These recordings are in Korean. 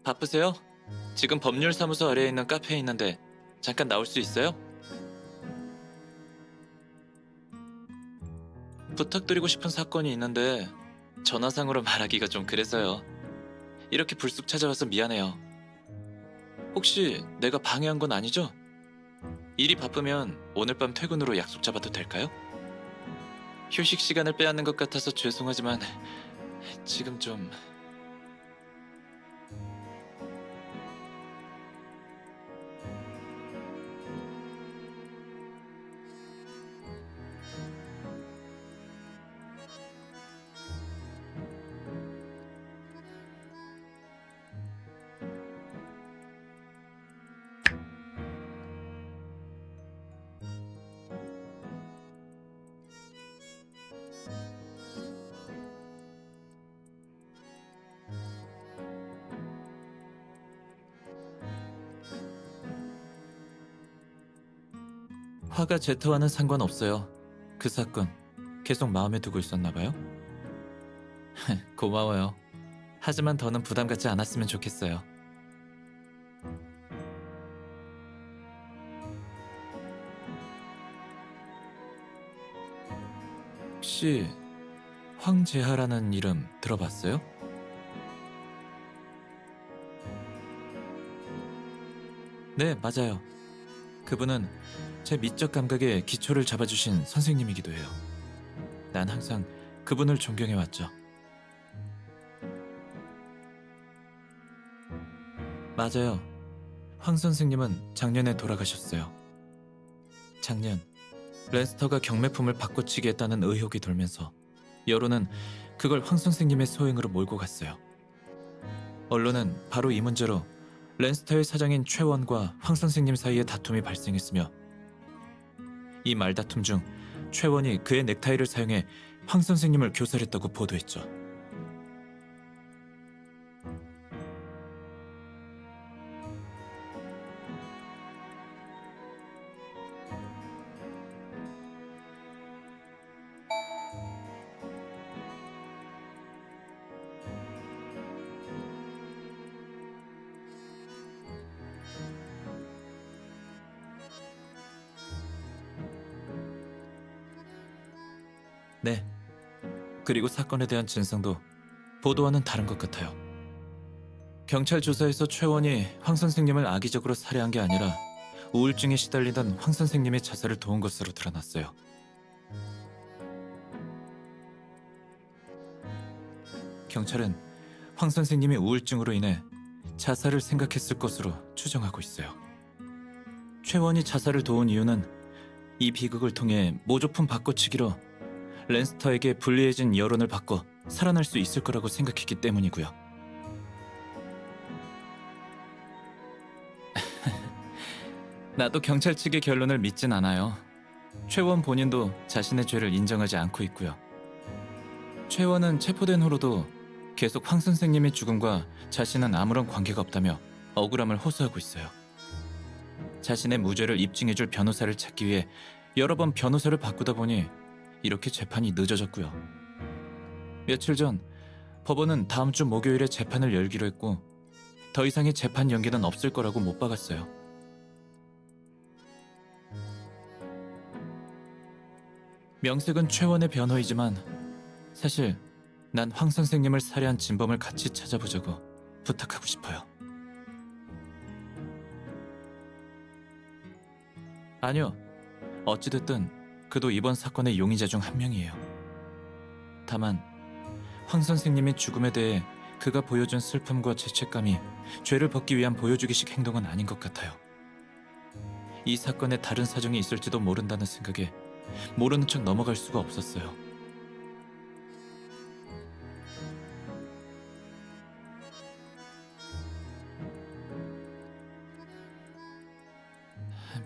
바쁘세요? 지금 법률사무소 아래에 있는 카페에 있는데 잠깐 나올 수 있어요? 부탁드리고 싶은 사건이 있는데 전화상으로 말하기가 좀 그래서요. 이렇게 불쑥 찾아와서 미안해요. 혹시 내가 방해한 건 아니죠? 일이 바쁘면 오늘 밤 퇴근으로 약속 잡아도 될까요? 휴식 시간을 빼앗는 것 같아서 죄송하지만 지금 좀... 화가 제트와는 상관없어요. 그 사건 계속 마음에 두고 있었나 봐요? 고마워요. 하지만 더는 부담 갖지 않았으면 좋겠어요. 혹시 황재하라는 이름 들어봤어요? 네, 맞아요. 그분은 제 미적 감각의 기초를 잡아주신 선생님이기도 해요. 난 항상 그분을 존경해왔죠. 맞아요. 황 선생님은 작년에 돌아가셨어요. 작년, 랜스터가 경매품을 바꿔치기 했다는 의혹이 돌면서 여론은 그걸 황 선생님의 소행으로 몰고 갔어요. 언론은 바로 이 문제로 랜스터의 사장인 최원과 황 선생님 사이에 다툼이 발생했으며 이 말다툼 중 최원이 그의 넥타이를 사용해 황 선생님을 교살했다고 보도했죠. 네. 그리고 사건에 대한 진상도 보도와는 다른 것 같아요. 경찰 조사에서 최원이 황 선생님을 악의적으로 살해한 게 아니라 우울증에 시달리던 황 선생님의 자살을 도운 것으로 드러났어요. 경찰은 황 선생님이 우울증으로 인해 자살을 생각했을 것으로 추정하고 있어요. 최원이 자살을 도운 이유는 이 비극을 통해 모조품 바꿔치기로 랜스터에게 불리해진 여론을 바꿔 살아날 수 있을 거라고 생각했기 때문이고요. 나도 경찰 측의 결론을 믿진 않아요. 최원 본인도 자신의 죄를 인정하지 않고 있고요. 최원은 체포된 후로도 계속 황 선생님의 죽음과 자신은 아무런 관계가 없다며 억울함을 호소하고 있어요. 자신의 무죄를 입증해줄 변호사를 찾기 위해 여러 번 변호사를 바꾸다 보니 이렇게 재판이 늦어졌고요. 며칠 전 법원은 다음 주 목요일에 재판을 열기로 했고 더 이상의 재판 연기는 없을 거라고 못 박았어요. 명색은 최원의 변호이지만 사실 난 황 선생님을 살해한 진범을 같이 찾아보자고 부탁하고 싶어요. 아니요. 어찌됐든 그도 이번 사건의 용의자 중 한 명이에요. 다만 황 선생님의 죽음에 대해 그가 보여준 슬픔과 죄책감이 죄를 벗기 위한 보여주기식 행동은 아닌 것 같아요. 이 사건에 다른 사정이 있을지도 모른다는 생각에 모르는 척 넘어갈 수가 없었어요.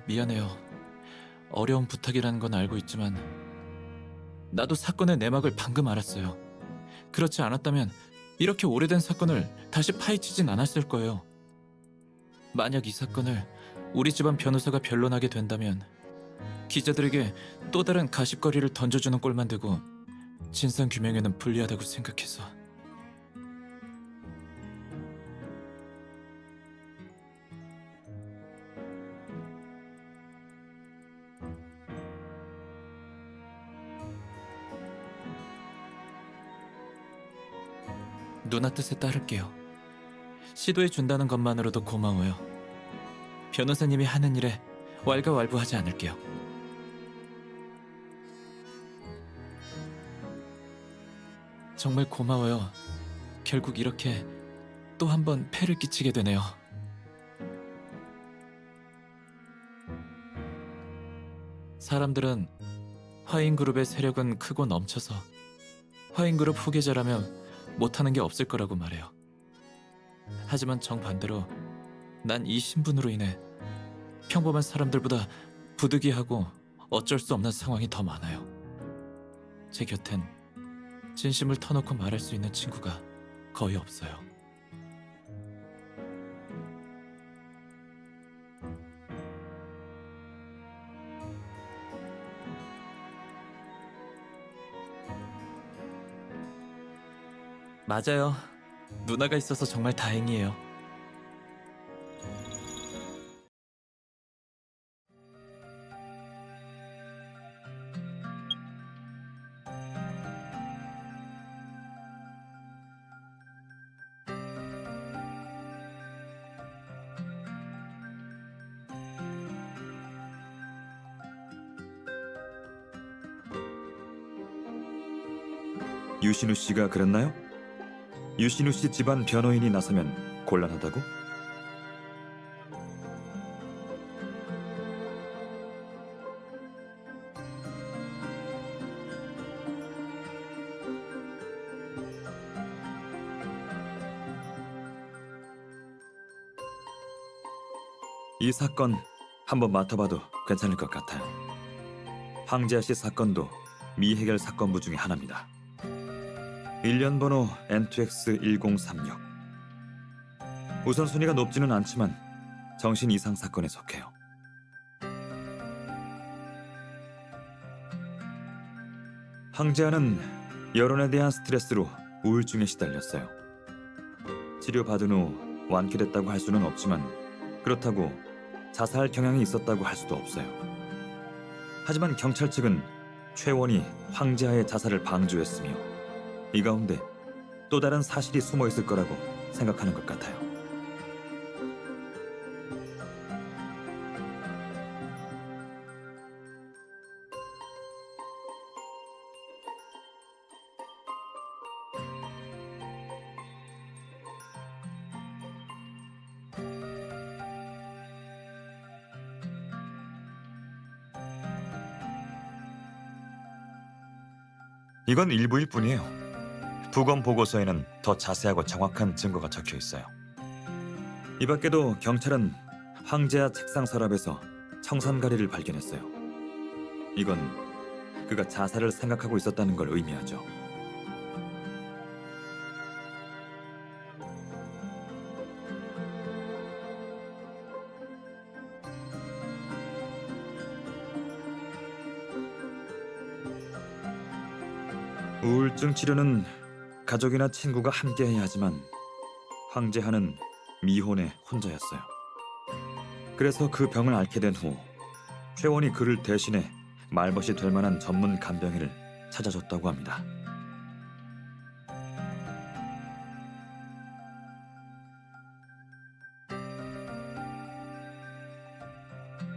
미안해요. 어려운 부탁이라는 건 알고 있지만 나도 사건의 내막을 방금 알았어요. 그렇지 않았다면 이렇게 오래된 사건을 다시 파헤치진 않았을 거예요. 만약 이 사건을 우리 집안 변호사가 변론하게 된다면 기자들에게 또 다른 가십거리를 던져주는 꼴만 되고 진상규명에는 불리하다고 생각해서. 누나 뜻에 따를게요. 시도해 준다는 것만으로도 고마워요. 변호사님이 하는 일에 왈가왈부하지 않을게요. 정말 고마워요. 결국 이렇게 또 한 번 폐를 끼치게 되네요. 사람들은 화인그룹의 세력은 크고 넘쳐서 화인그룹 후계자라면 못하는 게 없을 거라고 말해요. 하지만 정반대로 난 이 신분으로 인해 평범한 사람들보다 부득이하고 어쩔 수 없는 상황이 더 많아요. 제 곁엔 진심을 터놓고 말할 수 있는 친구가 거의 없어요. 맞아요. 누나가 있어서 정말 다행이에요. 유신우 씨가 그랬나요? 유신우 씨 집안 변호인이 나서면 곤란하다고? 이 사건 한번 맡아봐도 괜찮을 것 같아요. 황재하 씨 사건도 미해결 사건부 중에 하나입니다. 일련 번호 N2X1036. 우선순위가 높지는 않지만 정신 이상 사건에 속해요. 황재하는 여론에 대한 스트레스로 우울증에 시달렸어요. 치료받은 후 완쾌됐다고 할 수는 없지만 그렇다고 자살 경향이 있었다고 할 수도 없어요. 하지만 경찰 측은 최원이 황재하의 자살을 방조했으며 이 가운데 또 다른 사실이 숨어 있을 거라고 생각하는 것 같아요. 이건 일부일 뿐이에요. 부검 보고서에는 더 자세하고 정확한 증거가 적혀 있어요. 이 밖에도 경찰은 황재하 책상 서랍에서 청산가리를 발견했어요. 이건 그가 자살을 생각하고 있었다는 걸 의미하죠. 우울증 치료는 가족이나 친구가 함께해야 하지만 황재하는 미혼에 혼자였어요. 그래서 그 병을 앓게 된 후 최원이 그를 대신해 말벗이 될 만한 전문 간병인을 찾아줬다고 합니다.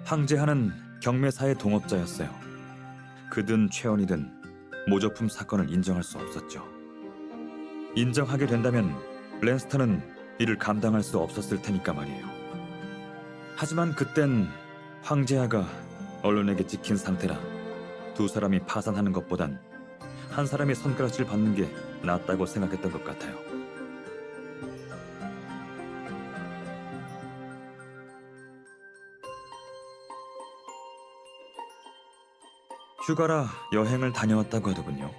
황재하는 경매사의 동업자였어요. 그든 최원이든 모조품 사건을 인정할 수 없었죠. 인정하게 된다면 랜스턴은 이를 감당할 수 없었을 테니까 말이에요. 하지만 그땐 황재하가 언론에게 찍힌 상태라 두 사람이 파산하는 것보단 한 사람이 손가락질 받는 게 낫다고 생각했던 것 같아요. 휴가라 여행을 다녀왔다고 하더군요.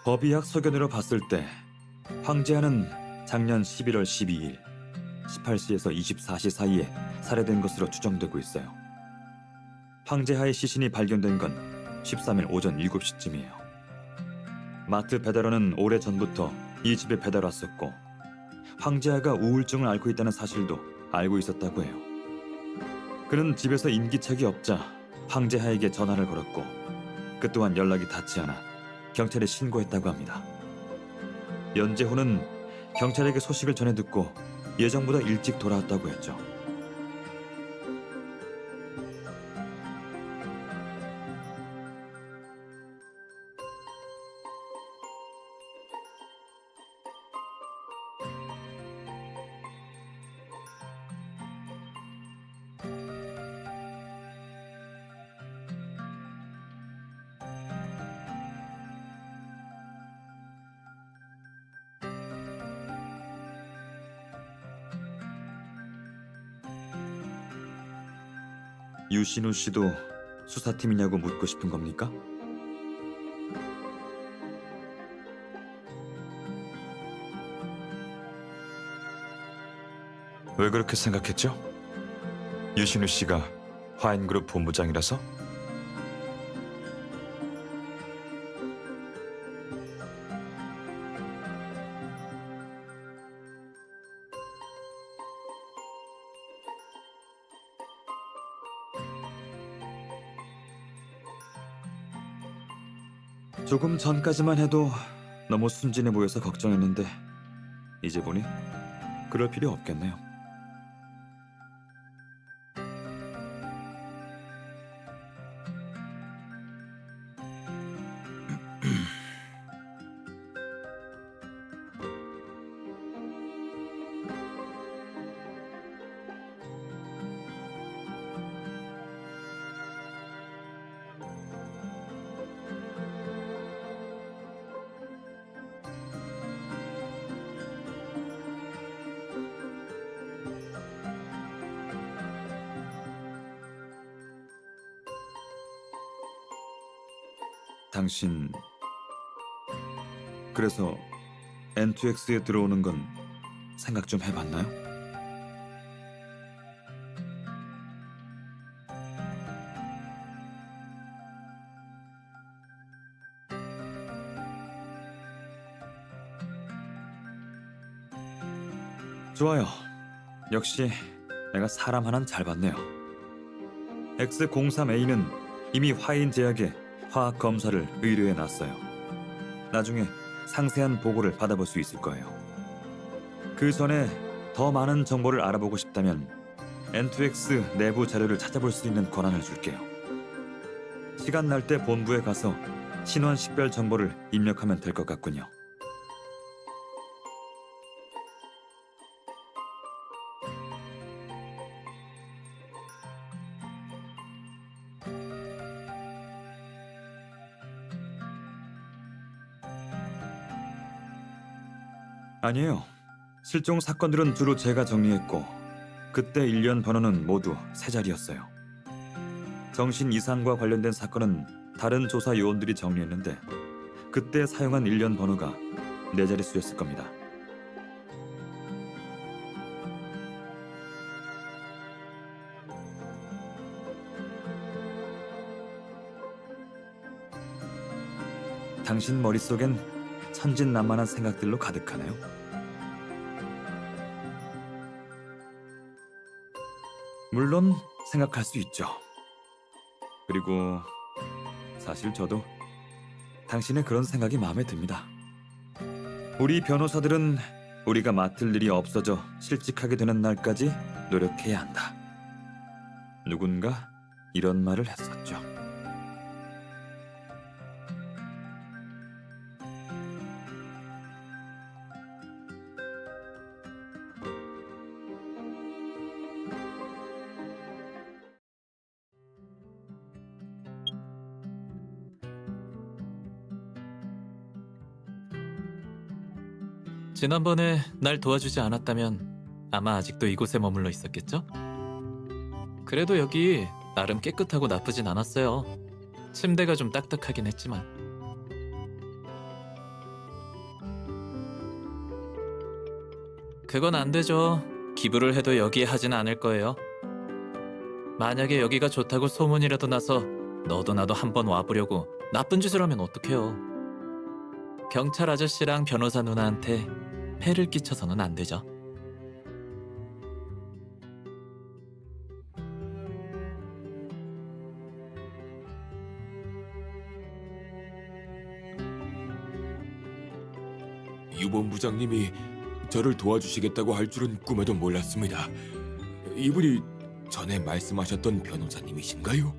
법의학 소견으로 봤을 때 황재하는 작년 11월 12일 18시에서 24시 사이에 살해된 것으로 추정되고 있어요. 황재하의 시신이 발견된 건 13일 오전 7시쯤이에요. 마트 배달원은 오래전부터 이 집에 배달 왔었고 황재하가 우울증을 앓고 있다는 사실도 알고 있었다고 해요. 그는 집에서 인기척이 없자 황재하에게 전화를 걸었고 그 또한 연락이 닿지 않아 경찰에 신고했다고 합니다. 연재호는 경찰에게 소식을 전해 듣고 예정보다 일찍 돌아왔다고 했죠. 유신우 씨도 수사팀이냐고 묻고 싶은 겁니까? 왜 그렇게 생각했죠? 유신우 씨가 화인그룹 본부장이라서? 조금 전까지만 해도 너무 순진해 보여서 걱정했는데 이제 보니 그럴 필요 없겠네요. 당신 그래서 N2X에 들어오는 건 생각 좀 해봤나요? 좋아요. 역시 내가 사람 하나는 잘 봤네요. X03A는 이미 화인 제약에 화학 검사를 의뢰해 놨어요. 나중에 상세한 보고를 받아볼 수 있을 거예요. 그 전에 더 많은 정보를 알아보고 싶다면 N2X 내부 자료를 찾아볼 수 있는 권한을 줄게요. 시간 날 때 본부에 가서 신원 식별 정보를 입력하면 될 것 같군요. 아니에요. 실종 사건들은 주로 제가 정리했고 그때 일련 번호는 모두 세 자리였어요. 정신 이상과 관련된 사건은 다른 조사 요원들이 정리했는데 그때 사용한 일련 번호가 네 자릿수였을 겁니다. 당신 머릿속엔 천진난만한 생각들로 가득하네요. 물론 생각할 수 있죠. 그리고 사실 저도 당신의 그런 생각이 마음에 듭니다. 우리 변호사들은 우리가 맡을 일이 없어져 실직하게 되는 날까지 노력해야 한다. 누군가 이런 말을 했었죠. 지난번에 날 도와주지 않았다면 아마 아직도 이곳에 머물러 있었겠죠? 그래도 여기 나름 깨끗하고 나쁘진 않았어요. 침대가 좀 딱딱하긴 했지만. 그건 안 되죠. 기부를 해도 여기에 하진 않을 거예요. 만약에 여기가 좋다고 소문이라도 나서 너도 나도 한번 와보려고 나쁜 짓을 하면 어떡해요. 경찰 아저씨랑 변호사 누나한테 폐를 끼쳐서는 안 되죠. 유본부장님이 저를 도와주시겠다고 할 줄은 꿈에도 몰랐습니다. 이분이 전에 말씀하셨던 변호사님이신가요?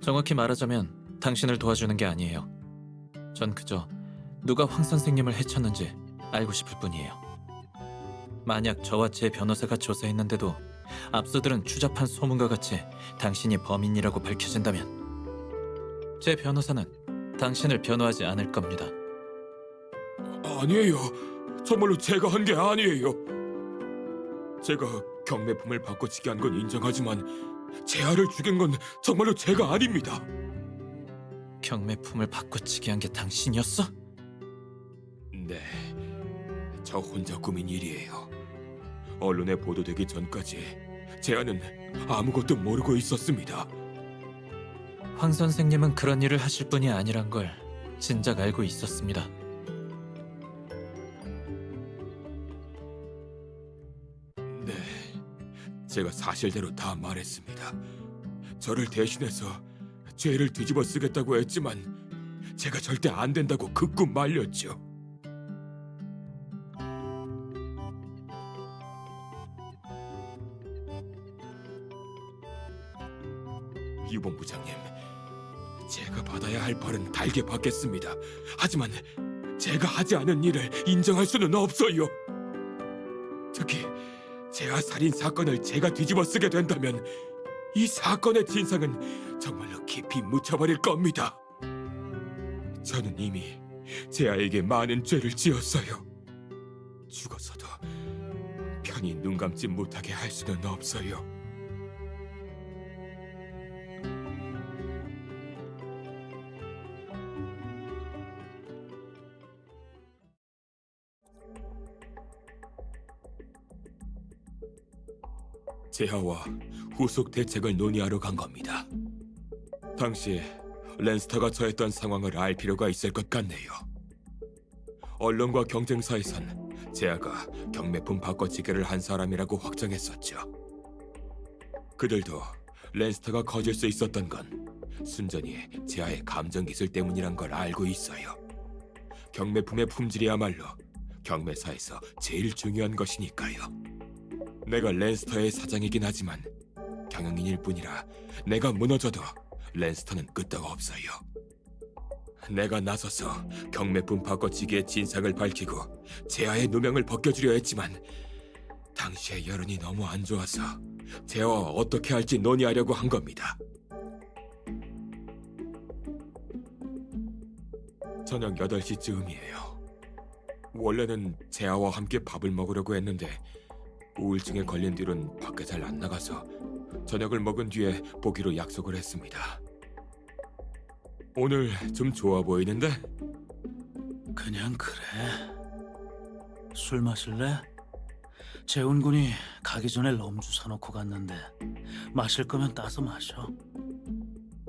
정확히 말하자면 당신을 도와주는 게 아니에요. 전 그저 누가 황 선생님을 해쳤는지 알고 싶을 뿐이에요. 만약 저와 제 변호사가 조사했는데도 압수들은 추잡한 소문과 같이 당신이 범인이라고 밝혀진다면 제 변호사는 당신을 변호하지 않을 겁니다. 아니에요. 정말로 제가 한 게 아니에요. 제가 경매품을 바꿔치기 한 건 인정하지만 재하를 죽인 건 정말로 제가 아닙니다. 경매품을 바꿔치기 한 게 당신이었어? 네, 저 혼자 꾸민 일이에요. 언론에 보도되기 전까지 재하는 아무것도 모르고 있었습니다. 황 선생님은 그런 일을 하실 분이 아니란 걸 진작 알고 있었습니다. 네, 제가 사실대로 다 말했습니다. 저를 대신해서 죄를 뒤집어 쓰겠다고 했지만 제가 절대 안 된다고 극구 말렸죠. 유본부장님, 제가 받아야 할 벌은 달게 받겠습니다. 하지만 제가 하지 않은 일을 인정할 수는 없어요. 특히 재하 살인 사건을 제가 뒤집어 쓰게 된다면 이 사건의 진상은 정말로 깊이 묻혀버릴 겁니다. 저는 이미 재하에게 많은 죄를 지었어요. 죽어서도 편히 눈 감지 못하게 할 수는 없어요. 재하와 후속 대책을 논의하러 간 겁니다. 당시 랜스터가 처했던 상황을 알 필요가 있을 것 같네요. 언론과 경쟁사에선 재하가 경매품 바꿔치기를 한 사람이라고 확정했었죠. 그들도 랜스터가 거질 수 있었던 건 순전히 재하의 감정 기술 때문이란 걸 알고 있어요. 경매품의 품질이야말로 경매사에서 제일 중요한 것이니까요. 내가 랜스터의 사장이긴 하지만 경영인일 뿐이라 내가 무너져도 랜스터는 끄떡 없어요. 내가 나서서 경매품 바꿔치기의 진상을 밝히고 재하의 누명을 벗겨주려 했지만 당시의 여론이 너무 안 좋아서 재하와 어떻게 할지 논의하려고 한 겁니다. 저녁 8시쯤이에요. 원래는 재하와 함께 밥을 먹으려고 했는데 우울증에 걸린 뒤론 밖에 잘 안 나가서 저녁을 먹은 뒤에 보기로 약속을 했습니다. 오늘 좀 좋아 보이는데? 그냥 그래. 술 마실래? 재훈 군이 가기 전에 럼주 사놓고 갔는데 마실 거면 따서 마셔.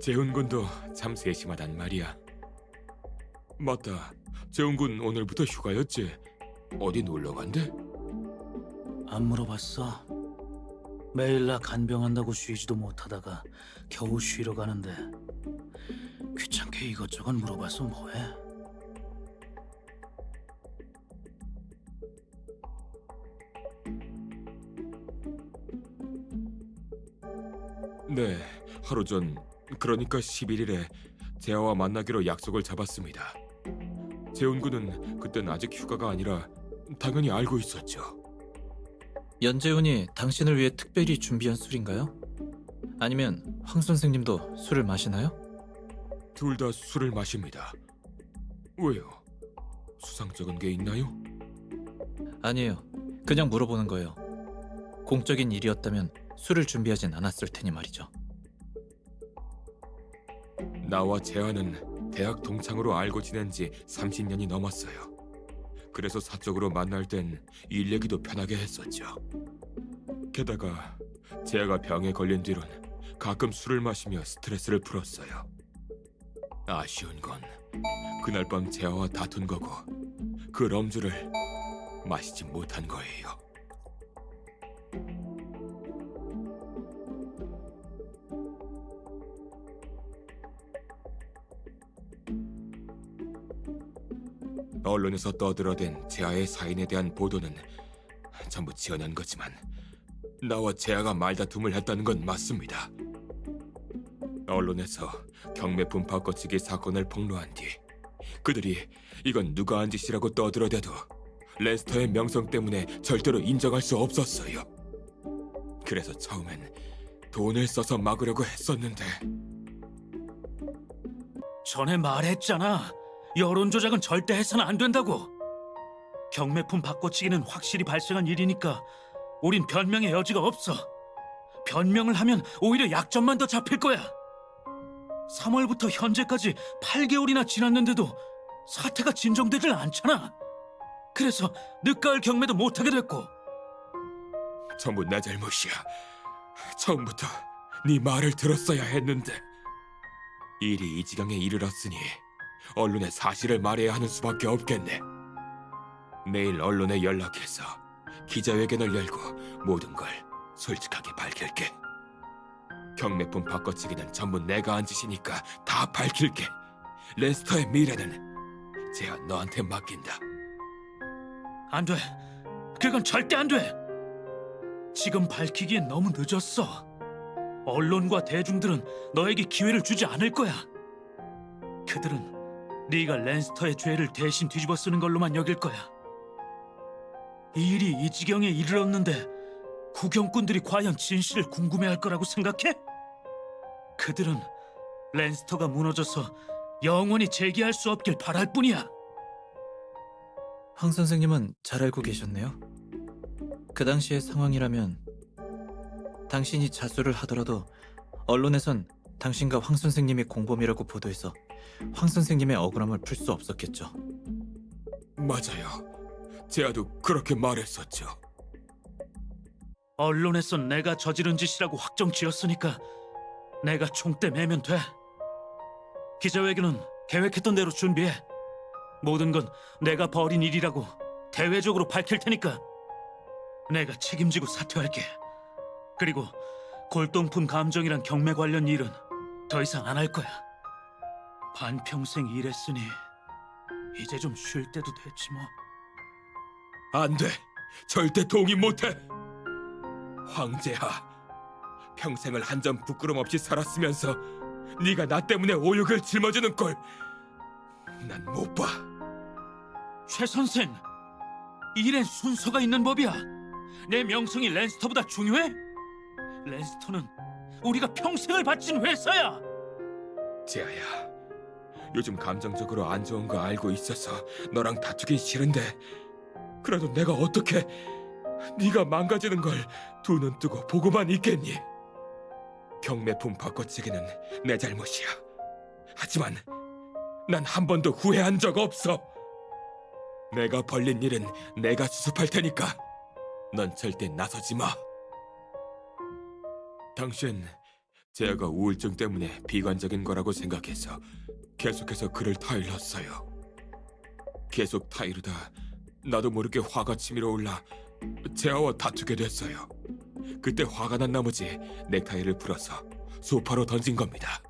재훈 군도 참 세심하단 말이야. 맞다. 재훈 군 오늘부터 휴가였지? 어디 놀러 간대? 안 물어봤어. 매일 나 간병한다고 쉬지도 못하다가 겨우 쉬러 가는데 귀찮게 이것저것 물어봐서 뭐해? 네, 하루 전, 그러니까 11일에 재하와 만나기로 약속을 잡았습니다. 재훈 군은 그땐 아직 휴가가 아니라 당연히 알고 있었죠. 연재훈이 당신을 위해 특별히 준비한 술인가요? 아니면 황 선생님도 술을 마시나요? 둘 다 술을 마십니다. 왜요? 수상쩍은 게 있나요? 아니에요. 그냥 물어보는 거예요. 공적인 일이었다면 술을 준비하진 않았을 테니 말이죠. 나와 재하는 대학 동창으로 알고 지낸 지 30년이 넘었어요. 그래서 사적으로 만날 땐 일 얘기도 편하게 했었죠. 게다가 재하가 병에 걸린 뒤론 가끔 술을 마시며 스트레스를 풀었어요. 아쉬운 건 그날 밤 재하와 다툰 거고 그 럼주를 마시지 못한 거예요. 언론에서 떠들어댄 재하의 사인에 대한 보도는 전부 지어낸 거지만 나와 재하가 말다툼을 했다는 건 맞습니다. 언론에서 경매품 바꿔치기 사건을 폭로한 뒤 그들이 이건 누가 한 짓이라고 떠들어대도 렌스터의 명성 때문에 절대로 인정할 수 없었어요. 그래서 처음엔 돈을 써서 막으려고 했었는데 전에 말했잖아. 여론 조작은 절대 해서는 안 된다고. 경매품 바꿔치기는 확실히 발생한 일이니까 우린 변명의 여지가 없어. 변명을 하면 오히려 약점만 더 잡힐 거야. 3월부터 현재까지 8개월이나 지났는데도 사태가 진정되질 않잖아. 그래서 늦가을 경매도 못하게 됐고. 전부 내 잘못이야. 처음부터 네 말을 들었어야 했는데 일이 이 지경에 이르렀으니 언론에 사실을 말해야 하는 수밖에 없겠네. 내일 언론에 연락해서 기자회견을 열고 모든 걸 솔직하게 밝힐게. 경매품 바꿔치기는 전부 내가 한 짓이니까 다 밝힐게. 렌스터의 미래는 제가 너한테 맡긴다. 안 돼. 그건 절대 안 돼. 지금 밝히기엔 너무 늦었어. 언론과 대중들은 너에게 기회를 주지 않을 거야. 그들은 네가 렌스터의 죄를 대신 뒤집어 쓰는 걸로만 여길 거야. 이 일이 이 지경에 이르렀는데 구경꾼들이 과연 진실을 궁금해할 거라고 생각해? 그들은 렌스터가 무너져서 영원히 재기할 수 없길 바랄 뿐이야. 황 선생님은 잘 알고 계셨네요. 그 당시의 상황이라면 당신이 자수를 하더라도 언론에선 당신과 황 선생님이 공범이라고 보도해서 황 선생님의 억울함을 풀 수 없었겠죠. 맞아요. 제아도 그렇게 말했었죠. 언론에선 내가 저지른 짓이라고 확정 지었으니까 내가 총대 매면 돼. 기자회견은 계획했던 대로 준비해. 모든 건 내가 벌인 일이라고 대외적으로 밝힐 테니까 내가 책임지고 사퇴할게. 그리고 골동품 감정이란 경매 관련 일은 더 이상 안 할 거야. 반평생 일했으니 이제 좀 쉴 때도 됐지 뭐. 안 돼. 절대 동의 못해. 황제하, 평생을 한 점 부끄럼 없이 살았으면서 네가 나 때문에 오욕을 짊어지는 꼴 난 못 봐. 최 선생, 일엔 순서가 있는 법이야. 내 명성이 렌스터보다 중요해? 렌스터는 우리가 평생을 바친 회사야. 제아야, 요즘 감정적으로 안 좋은 거 알고 있어서 너랑 다투긴 싫은데 그래도 내가 어떻게 네가 망가지는 걸 두 눈 뜨고 보고만 있겠니? 경매품 바꿔치기는 내 잘못이야. 하지만 난 한 번도 후회한 적 없어. 내가 벌린 일은 내가 수습할 테니까 넌 절대 나서지 마. 당신 제아가 우울증 때문에 비관적인 거라고 생각해서 계속해서 그를 타일렀어요. 계속 타이르다 나도 모르게 화가 치밀어 올라 제아와 다투게 됐어요. 그때 화가 난 나머지 넥타이를 풀어서 소파로 던진 겁니다.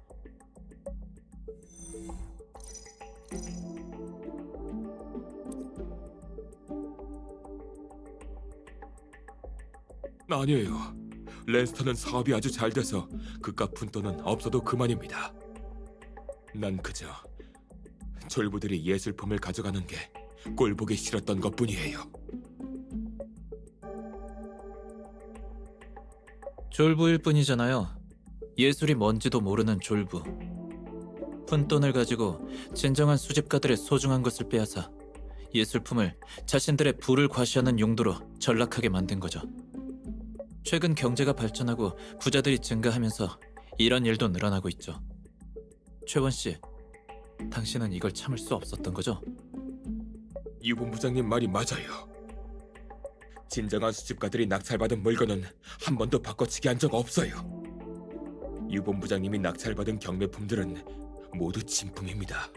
아니에요. 렌스터는 사업이 아주 잘 돼서 그깟 푼돈은 없어도 그만입니다. 난 그저 졸부들이 예술품을 가져가는 게 꼴보기 싫었던 것뿐이에요. 졸부일 뿐이잖아요. 예술이 뭔지도 모르는 졸부. 푼돈을 가지고 진정한 수집가들의 소중한 것을 빼앗아 예술품을 자신들의 부를 과시하는 용도로 전락하게 만든 거죠. 최근 경제가 발전하고 부자들이 증가하면서 이런 일도 늘어나고 있죠. 최원 씨, 당신은 이걸 참을 수 없었던 거죠? 유 본부장님 말이 맞아요. 진정한 수집가들이 낙찰받은 물건은 한 번도 바꿔치기 한 적 없어요. 유 본부장님이 낙찰받은 경매품들은 모두 진품입니다.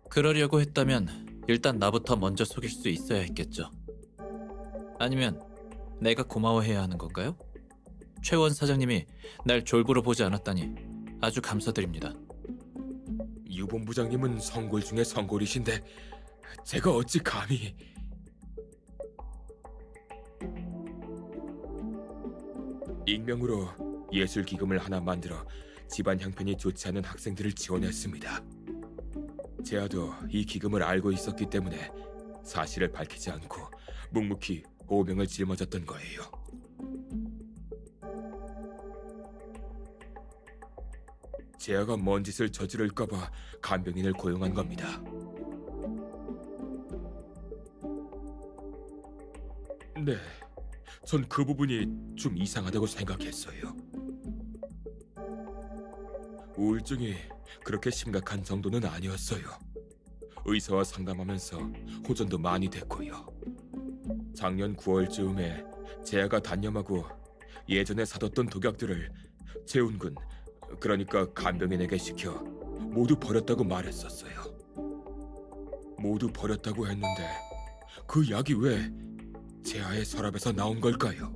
그러려고 했다면 일단 나부터 먼저 속일 수 있어야 했겠죠. 아니면 내가 고마워해야 하는 건가요? 최원 사장님이 날 졸부로 보지 않았다니 아주 감사드립니다. 유 본부장님은 성골 중에 성골이신데 제가 어찌 감히... 익명으로 예술 기금을 하나 만들어 집안 형편이 좋지 않은 학생들을 지원했습니다. 제아도 이 기금을 알고 있었기 때문에 사실을 밝히지 않고 묵묵히 오명을 짊어졌던 거예요. 제아가 먼 짓을 저지를까봐 간병인을 고용한 겁니다. 네, 전 그 부분이 좀 이상하다고 생각했어요. 우울증이 그렇게 심각한 정도는 아니었어요. 의사와 상담하면서 호전도 많이 됐고요. 작년 9월쯤에 제아가 단념하고 예전에 사뒀던 독약들을 재훈군, 그러니까 간병인에게 시켜 모두 버렸다고 말했었어요. 모두 버렸다고 했는데 그 약이 왜 제아의 서랍에서 나온 걸까요?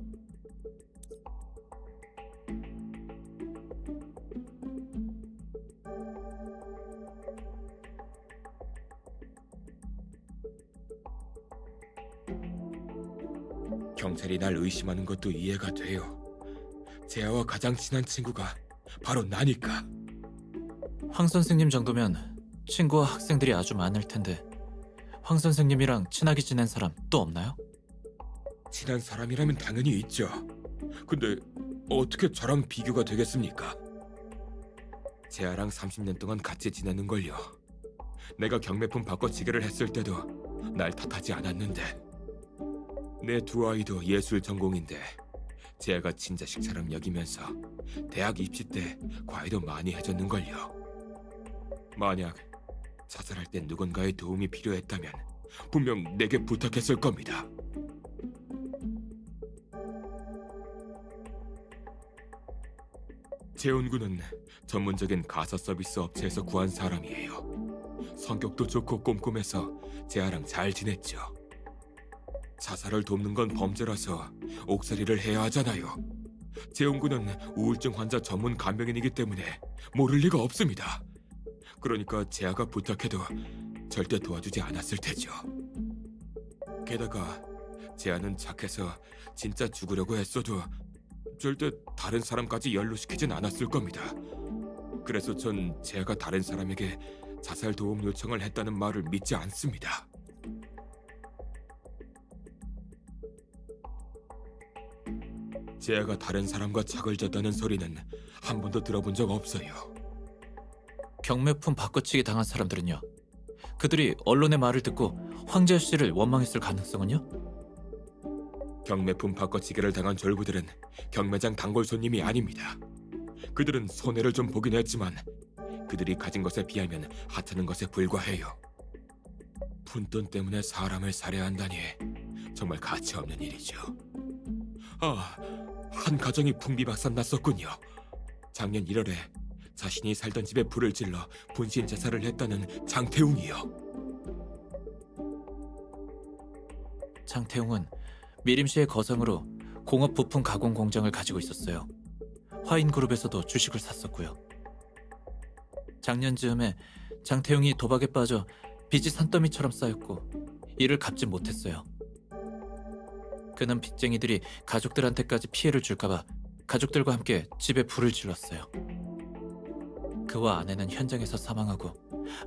경찰이 날 의심하는 것도 이해가 돼요. 제아와 가장 친한 친구가 바로 나니까. 황 선생님 정도면 친구와 학생들이 아주 많을 텐데 황 선생님이랑 친하게 지낸 사람 또 없나요? 친한 사람이라면 당연히 있죠. 근데 어떻게 저랑 비교가 되겠습니까? 제아랑 30년 동안 같이 지내는걸요. 내가 경매품 바꿔치기를 했을 때도 날 탓하지 않았는데. 내 두 아이도 예술 전공인데 제아가 친자식처럼 여기면서 대학 입시 때 과외도 많이 해줬는걸요. 만약 자살할 때 누군가의 도움이 필요했다면 분명 내게 부탁했을 겁니다. 재훈군은 전문적인 가사 서비스 업체에서 구한 사람이에요. 성격도 좋고 꼼꼼해서 제아랑 잘 지냈죠. 자살을 돕는 건 범죄라서 옥살이를 해야 하잖아요. 재훈군은 우울증 환자 전문 간병인이기 때문에 모를 리가 없습니다. 그러니까 제아가 부탁해도 절대 도와주지 않았을 테죠. 게다가 제아는 착해서 진짜 죽으려고 했어도 절대 다른 사람까지 연루시키진 않았을 겁니다. 그래서 전 제아가 다른 사람에게 자살 도움 요청을 했다는 말을 믿지 않습니다. 제아가 다른 사람과 짝을 졌다는 소리는 한 번도 들어본 적 없어요. 경매품 바꿔치기 당한 사람들은요? 그들이 언론의 말을 듣고 황재현 씨를 원망했을 가능성은요? 경매품 바꿔치기를 당한 졸부들은 경매장 단골 손님이 아닙니다. 그들은 손해를 좀 보긴 했지만 그들이 가진 것에 비하면 하찮은 것에 불과해요. 푼돈 때문에 사람을 살해한다니 정말 가치 없는 일이죠. 아, 한 가정이 풍비박산 났었군요. 작년 1월에 자신이 살던 집에 불을 질러 분신 자살을 했다는 장태웅이요. 장태웅은 미림시의 거성으로 공업 부품 가공 공장을 가지고 있었어요. 화인그룹에서도 주식을 샀었고요. 작년 즈음에 장태웅이 도박에 빠져 빚이 산더미처럼 쌓였고 이를 갚지 못했어요. 그는 빚쟁이들이 가족들한테까지 피해를 줄까봐 가족들과 함께 집에 불을 질렀어요. 그와 아내는 현장에서 사망하고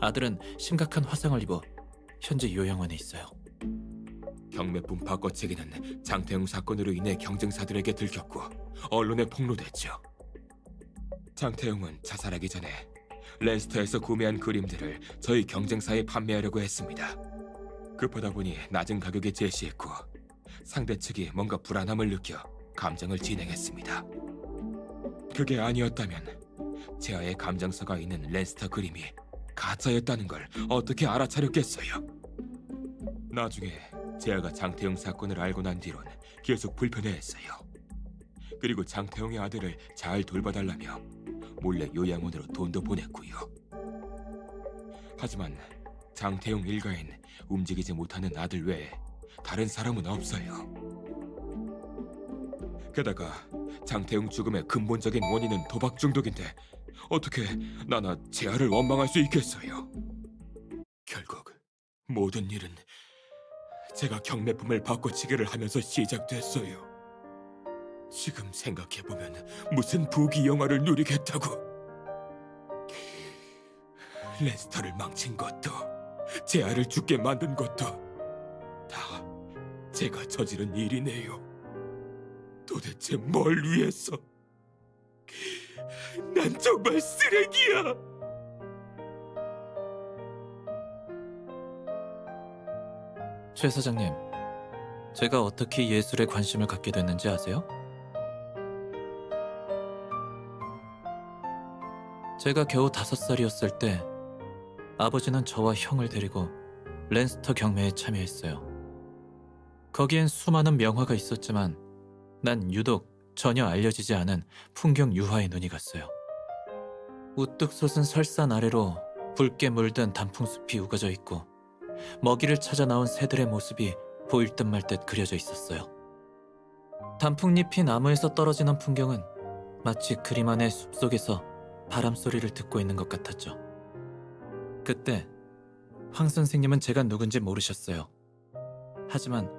아들은 심각한 화상을 입어 현재 요양원에 있어요. 경매품 바꿔치기는 장태웅 사건으로 인해 경쟁사들에게 들켰고 언론에 폭로됐죠. 장태웅은 자살하기 전에 렌스터에서 구매한 그림들을 저희 경쟁사에 판매하려고 했습니다. 급하다 보니 낮은 가격에 제시했고 상대 측이 뭔가 불안함을 느껴 감정을 진행했습니다. 그게 아니었다면 제아의 감정서가 있는 렌스터 그림이 가짜였다는 걸 어떻게 알아차렸겠어요. 나중에 제아가 장태웅 사건을 알고 난 뒤론 계속 불편해했어요. 그리고 장태웅의 아들을 잘 돌봐달라며 몰래 요양원으로 돈도 보냈고요. 하지만 장태웅 일가엔 움직이지 못하는 아들 외에 다른 사람은 없어요. 게다가 장태웅 죽음의 근본적인 원인은 도박 중독인데 어떻게 나나 제아를 원망할 수 있겠어요? 결국 모든 일은 제가 경매품을 바꿔치기를 하면서 시작됐어요. 지금 생각해보면 무슨 부귀영화를 누리겠다고. 렌스터를 망친 것도 제 아를 죽게 만든 것도 다 제가 저지른 일이네요. 도대체 뭘 위해서? 난 정말 쓰레기야. 최 사장님, 제가 어떻게 예술에 관심을 갖게 됐는지 아세요? 제가 겨우 5살이었을 때 아버지는 저와 형을 데리고 랜스터 경매에 참여했어요. 거기엔 수많은 명화가 있었지만 난 유독 전혀 알려지지 않은 풍경 유화에 눈이 갔어요. 우뚝 솟은 설산 아래로 붉게 물든 단풍숲이 우거져 있고 먹이를 찾아 나온 새들의 모습이 보일 듯 말 듯 그려져 있었어요. 단풍잎이 나무에서 떨어지는 풍경은 마치 그림 안의 숲속에서 바람 소리를 듣고 있는 것 같았죠. 그때 황 선생님은 제가 누군지 모르셨어요. 하지만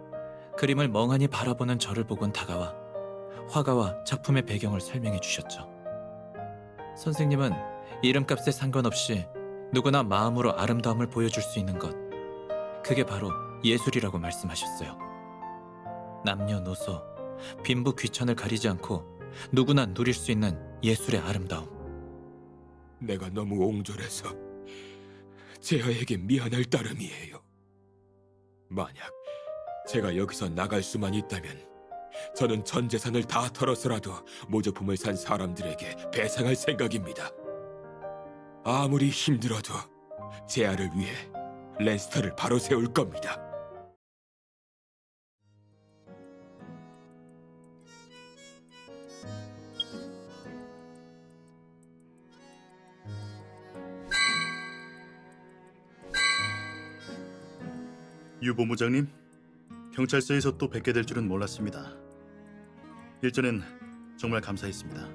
그림을 멍하니 바라보는 저를 보곤 다가와 화가와 작품의 배경을 설명해 주셨죠. 선생님은 이름값에 상관없이 누구나 마음으로 아름다움을 보여줄 수 있는 것, 그게 바로 예술이라고 말씀하셨어요. 남녀노소, 빈부 귀천을 가리지 않고 누구나 누릴 수 있는 예술의 아름다움. 내가 너무 옹졸해서 제아에게 미안할 따름이에요. 만약 제가 여기서 나갈 수만 있다면 저는 전 재산을 다 털어서라도 모조품을 산 사람들에게 배상할 생각입니다. 아무리 힘들어도 제아를 위해 랜스터를 바로 세울 겁니다. 유 본부장님, 경찰서에서 또 뵙게 될 줄은 몰랐습니다. 일전엔 정말 감사했습니다.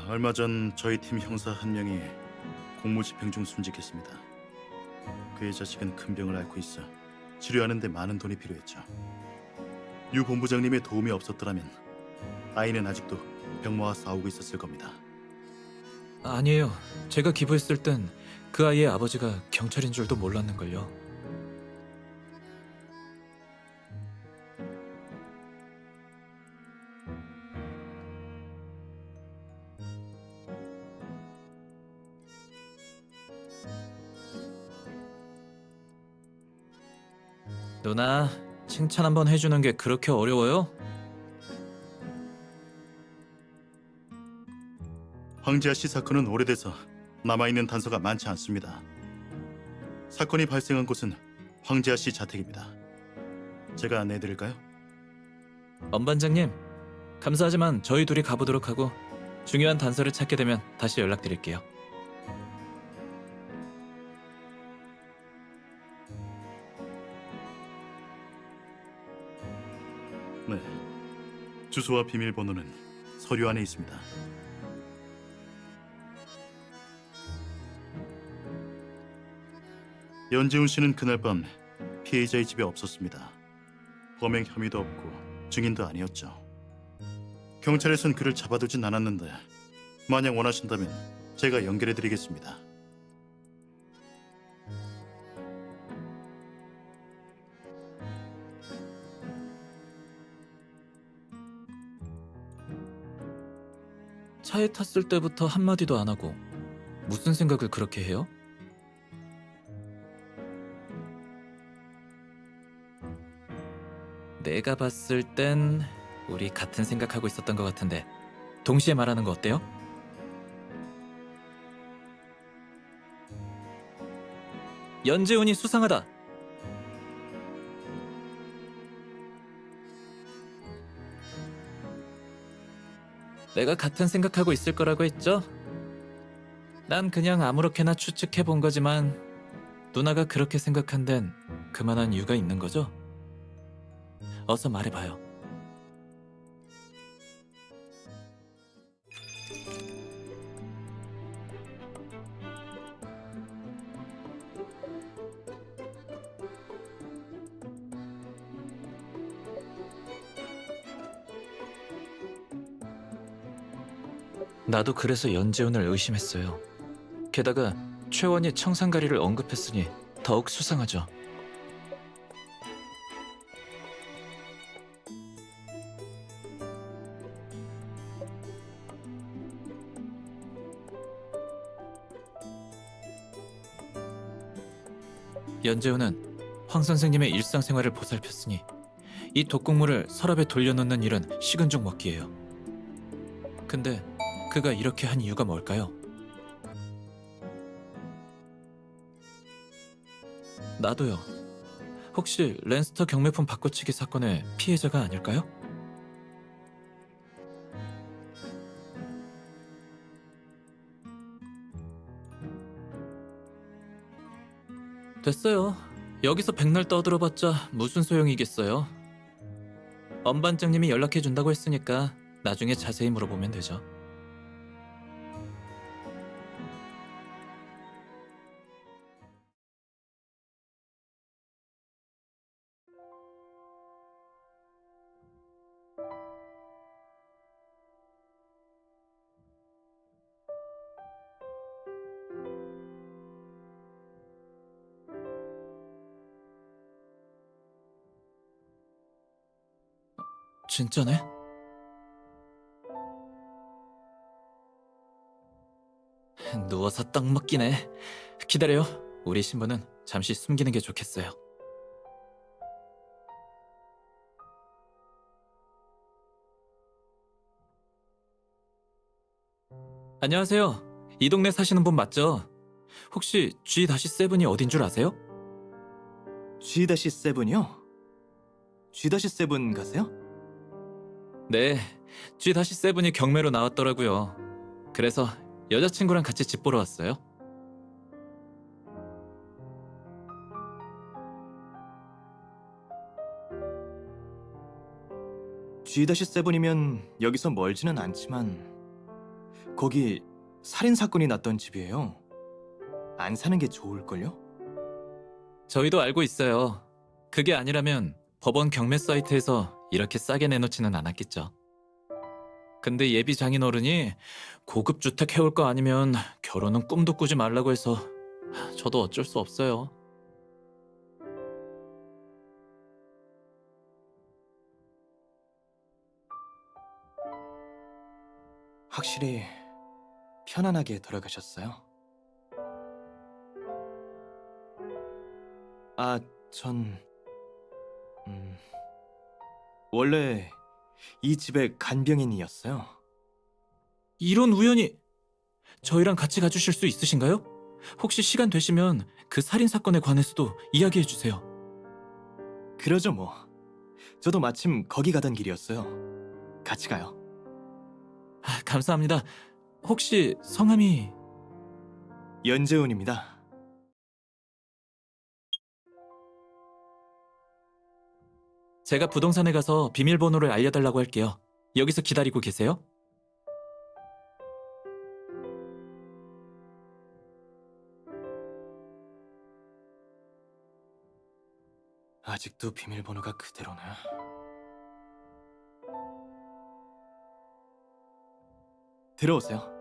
얼마 전 저희 팀 형사 한 명이 공무집행 중 순직했습니다. 그의 자식은 큰 병을 앓고 있어 치료하는 데 많은 돈이 필요했죠. 유 본부장님의 도움이 없었더라면 아이는 아직도 병마와 싸우고 있었을 겁니다. 아니에요. 제가 기부했을 땐 그 아이의 아버지가 경찰인 줄도 몰랐는걸요. 누나, 칭찬 한번 해주는 게 그렇게 어려워요? 황지아 씨 사건은 오래돼서 남아있는 단서가 많지 않습니다. 사건이 발생한 곳은 황지아 씨 자택입니다. 제가 안내해드릴까요? 엄 반장님, 감사하지만 저희 둘이 가보도록 하고 중요한 단서를 찾게 되면 다시 연락드릴게요. 네. 주소와 비밀번호는 서류 안에 있습니다. 연재훈 씨는 그날 밤 피해자의 집에 없었습니다. 범행 혐의도 없고 증인도 아니었죠. 경찰에선 그를 잡아두진 않았는데 만약 원하신다면 제가 연결해드리겠습니다. 차에 탔을 때부터 한마디도 안 하고 무슨 생각을 그렇게 해요? 내가 봤을 땐 우리 같은 생각하고 있었던 것 같은데 동시에 말하는 거 어때요? 연재훈이 수상하다. 내가 같은 생각하고 있을 거라고 했죠? 난 그냥 아무렇게나 추측해 본 거지만 누나가 그렇게 생각한 데는 그만한 이유가 있는 거죠? 어서 말해봐요. 나도 그래서 연재훈을 의심했어요. 게다가 최원이 청산가리를 언급했으니 더욱 수상하죠. 연재훈은 황 선생님의 일상생활을 보살폈으니 이 독극물을 서랍에 돌려놓는 일은 식은 죽 먹기예요. 근데 그가 이렇게 한 이유가 뭘까요? 나도요. 혹시 랜스터 경매품 바꿔치기 사건의 피해자가 아닐까요? 됐어요. 여기서 백날 떠들어봤자 무슨 소용이겠어요. 엄 반장님이 연락해준다고 했으니까 나중에 자세히 물어보면 되죠. 진짜네? 누워서 떡 먹기네. 기다려요. 우리 신부는 잠시 숨기는 게 좋겠어요. 안녕하세요. 이 동네 사시는 분 맞죠? 혹시 G-7이 어딘 줄 아세요? G-7이요? G-7 가세요? 네, G-7이 경매로 나왔더라고요. 그래서 여자친구랑 같이 집 보러 왔어요. G-7이면 여기서 멀지는 않지만 거기 살인 사건이 났던 집이에요. 안 사는 게 좋을걸요? 저희도 알고 있어요. 그게 아니라면 법원 경매 사이트에서 이렇게 싸게 내놓지는 않았겠죠. 근데 예비 장인어른이 고급 주택 해올 거 아니면 결혼은 꿈도 꾸지 말라고 해서 저도 어쩔 수 없어요. 확실히 편안하게 돌아가셨어요? 아, 전... 원래 이 집의 간병인이었어요. 이런 우연이 저희랑 같이 가주실 수 있으신가요? 혹시 시간 되시면 그 살인 사건에 관해서도 이야기해 주세요. 그러죠 뭐. 저도 마침 거기 가던 길이었어요. 같이 가요. 감사합니다. 혹시 성함이... 연재훈입니다. 제가 부동산에 가서 비밀번호를 알려달라고 할게요. 여기서 기다리고 계세요. 아직도 비밀번호가 그대로네. 들어오세요.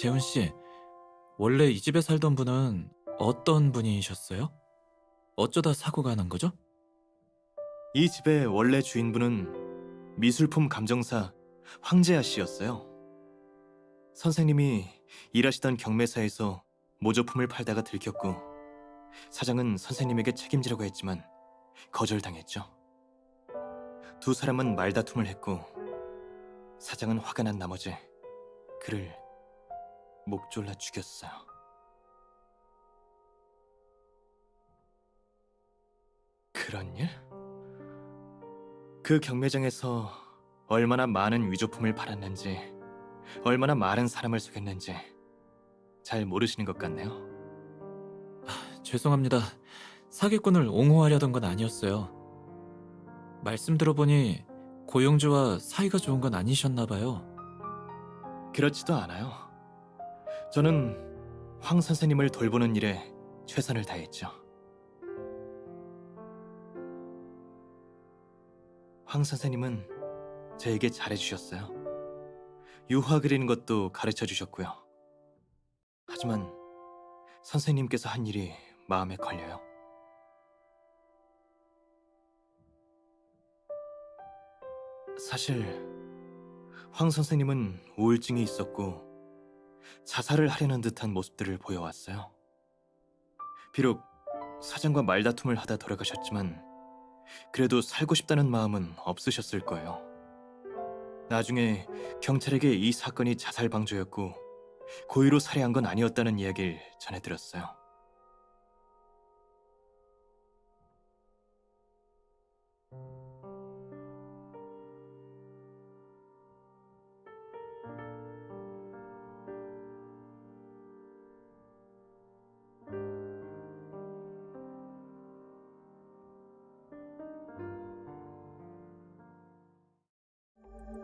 재훈 씨, 원래 이 집에 살던 분은 어떤 분이셨어요? 어쩌다 사고가 난 거죠? 이 집의 원래 주인분은 미술품 감정사 황재하 씨였어요. 선생님이 일하시던 경매사에서 모조품을 팔다가 들켰고 사장은 선생님에게 책임지려고 했지만 거절당했죠. 두 사람은 말다툼을 했고 사장은 화가 난 나머지 그를 목 졸라 죽였어요. 그런 일? 그 경매장에서 얼마나 많은 위조품을 팔았는지, 얼마나 많은 사람을 속였는지 잘 모르시는 것 같네요. 죄송합니다. 사기꾼을 옹호하려던 건 아니었어요. 말씀 들어보니 고용주와 사이가 좋은 건 아니셨나 봐요. 그렇지도 않아요. 저는 황 선생님을 돌보는 일에 최선을 다했죠. 황 선생님은 저에게 잘해주셨어요. 유화 그리는 것도 가르쳐 주셨고요. 하지만 선생님께서 한 일이 마음에 걸려요. 사실 황 선생님은 우울증이 있었고 자살을 하려는 듯한 모습들을 보여왔어요. 비록 사장과 말다툼을 하다 돌아가셨지만 그래도 살고 싶다는 마음은 없으셨을 거예요. 나중에 경찰에게 이 사건이 자살 방조였고 고의로 살해한 건 아니었다는 이야기를 전해 들었어요.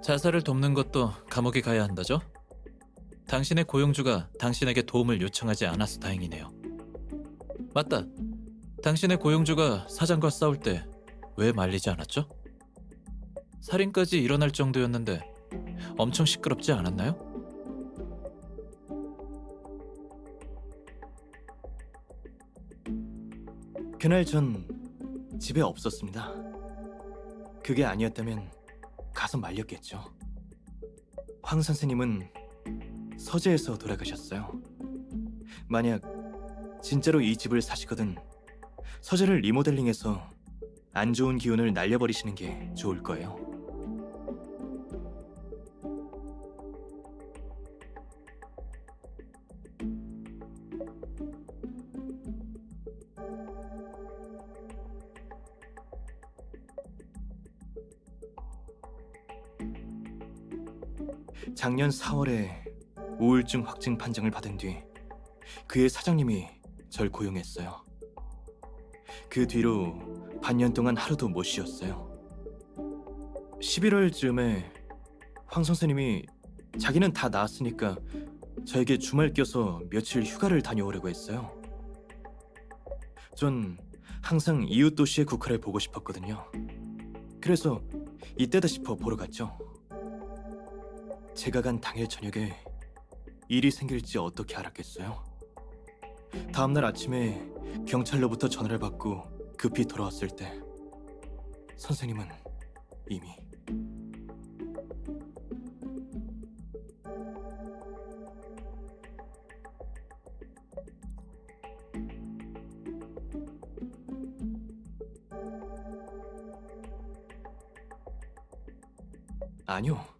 자살을 돕는 것도 감옥에 가야 한다죠? 당신의 고용주가 당신에게 도움을 요청하지 않아서 다행이네요. 맞다. 당신의 고용주가 사장과 싸울 때 왜 말리지 않았죠? 살인까지 일어날 정도였는데 엄청 시끄럽지 않았나요? 그날 전 집에 없었습니다. 그게 아니었다면 가서 말렸겠죠. 황 선생님은 서재에서 돌아가셨어요. 만약 진짜로 이 집을 사시거든 서재를 리모델링해서 안 좋은 기운을 날려버리시는 게 좋을 거예요. 작년 4월에 우울증 확진 판정을 받은 뒤 그의 사장님이 절 고용했어요. 그 뒤로 반년 동안 하루도 못 쉬었어요. 11월쯤에 황 선생님이 자기는 다 나았으니까 저에게 주말 껴서 며칠 휴가를 다녀오려고 했어요. 전 항상 이웃 도시의 국화를 보고 싶었거든요. 그래서 이때다 싶어 보러 갔죠. 제가 간 당일 저녁에 일이 생길지 어떻게 알았겠어요? 다음날 아침에 경찰로부터 전화를 받고 급히 돌아왔을 때 선생님은 이미 아니요.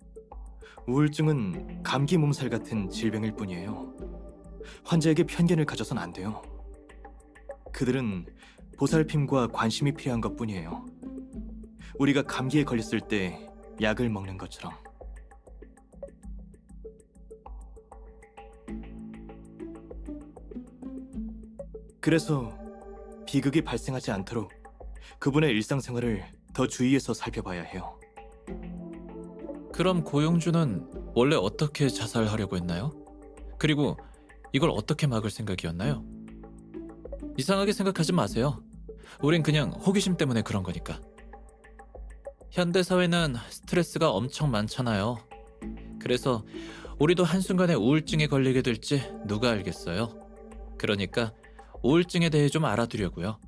우울증은 감기 몸살 같은 질병일 뿐이에요. 환자에게 편견을 가져선 안 돼요. 그들은 보살핌과 관심이 필요한 것뿐이에요. 우리가 감기에 걸렸을 때 약을 먹는 것처럼. 그래서 비극이 발생하지 않도록 그분의 일상생활을 더 주의해서 살펴봐야 해요. 그럼 고용주는 원래 어떻게 자살하려고 했나요? 그리고 이걸 어떻게 막을 생각이었나요? 이상하게 생각하지 마세요. 우린 그냥 호기심 때문에 그런 거니까. 현대 사회는 스트레스가 엄청 많잖아요. 그래서 우리도 한순간에 우울증에 걸리게 될지 누가 알겠어요. 그러니까 우울증에 대해 좀 알아두려고요.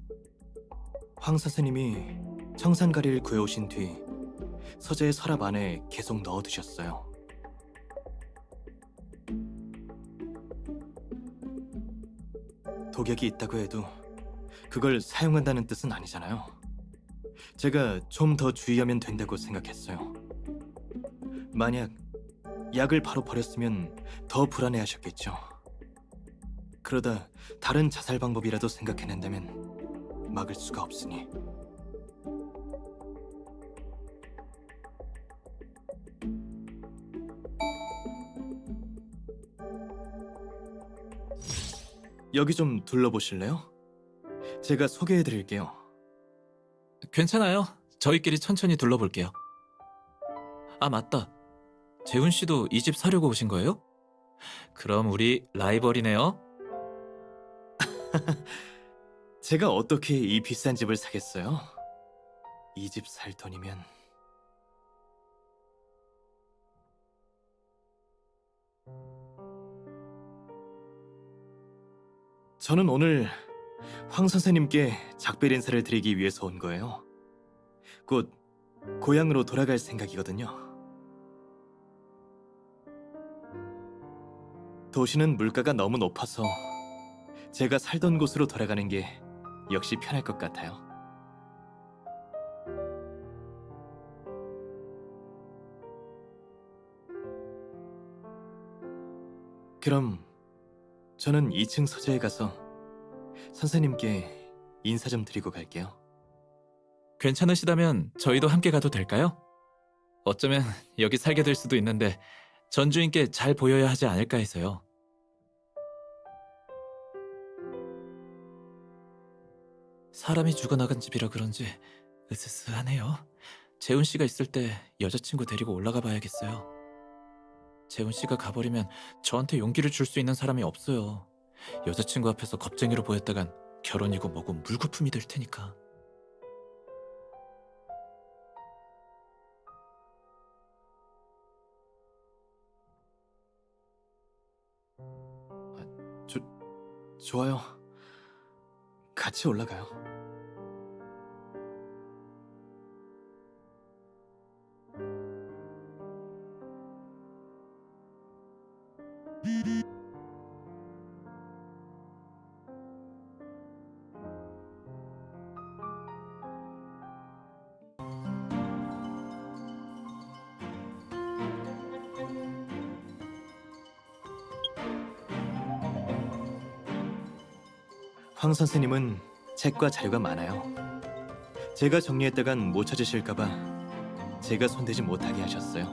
황 선생님이 청산가리를 구해오신 뒤 서재의 서랍 안에 계속 넣어두셨어요. 독약이 있다고 해도 그걸 사용한다는 뜻은 아니잖아요. 제가 좀 더 주의하면 된다고 생각했어요. 만약 약을 바로 버렸으면 더 불안해하셨겠죠. 그러다 다른 자살 방법이라도 생각해낸다면 막을 수가 없으니. 여기 좀 둘러보실래요? 제가 소개해드릴게요. 괜찮아요. 저희끼리 천천히 둘러볼게요. 아, 맞다. 재훈 씨도 이 집 사려고 오신 거예요? 그럼 우리 라이벌이네요. 제가 어떻게 이 비싼 집을 사겠어요? 이 집 살 돈이면... 저는 오늘 황 선생님께 작별 인사를 드리기 위해서 온 거예요. 곧 고향으로 돌아갈 생각이거든요. 도시는 물가가 너무 높아서 제가 살던 곳으로 돌아가는 게 역시 편할 것 같아요. 그럼 저는 2층 서재에 가서 선생님께 인사 좀 드리고 갈게요. 괜찮으시다면 저희도 함께 가도 될까요? 어쩌면 여기 살게 될 수도 있는데 전주인께 잘 보여야 하지 않을까 해서요. 사람이 죽어나간 집이라 그런지 으스스하네요. 재훈 씨가 있을 때 여자친구 데리고 올라가 봐야겠어요. 재훈 씨가 가버리면 저한테 용기를 줄 수 있는 사람이 없어요. 여자친구 앞에서 겁쟁이로 보였다간 결혼이고 뭐고 물거품이 될 테니까. 좋아요. 같이 올라가요. 황 선생님은 책과 자료가 많아요. 제가 정리했다간 못 찾으실까봐 제가 손대지 못하게 하셨어요.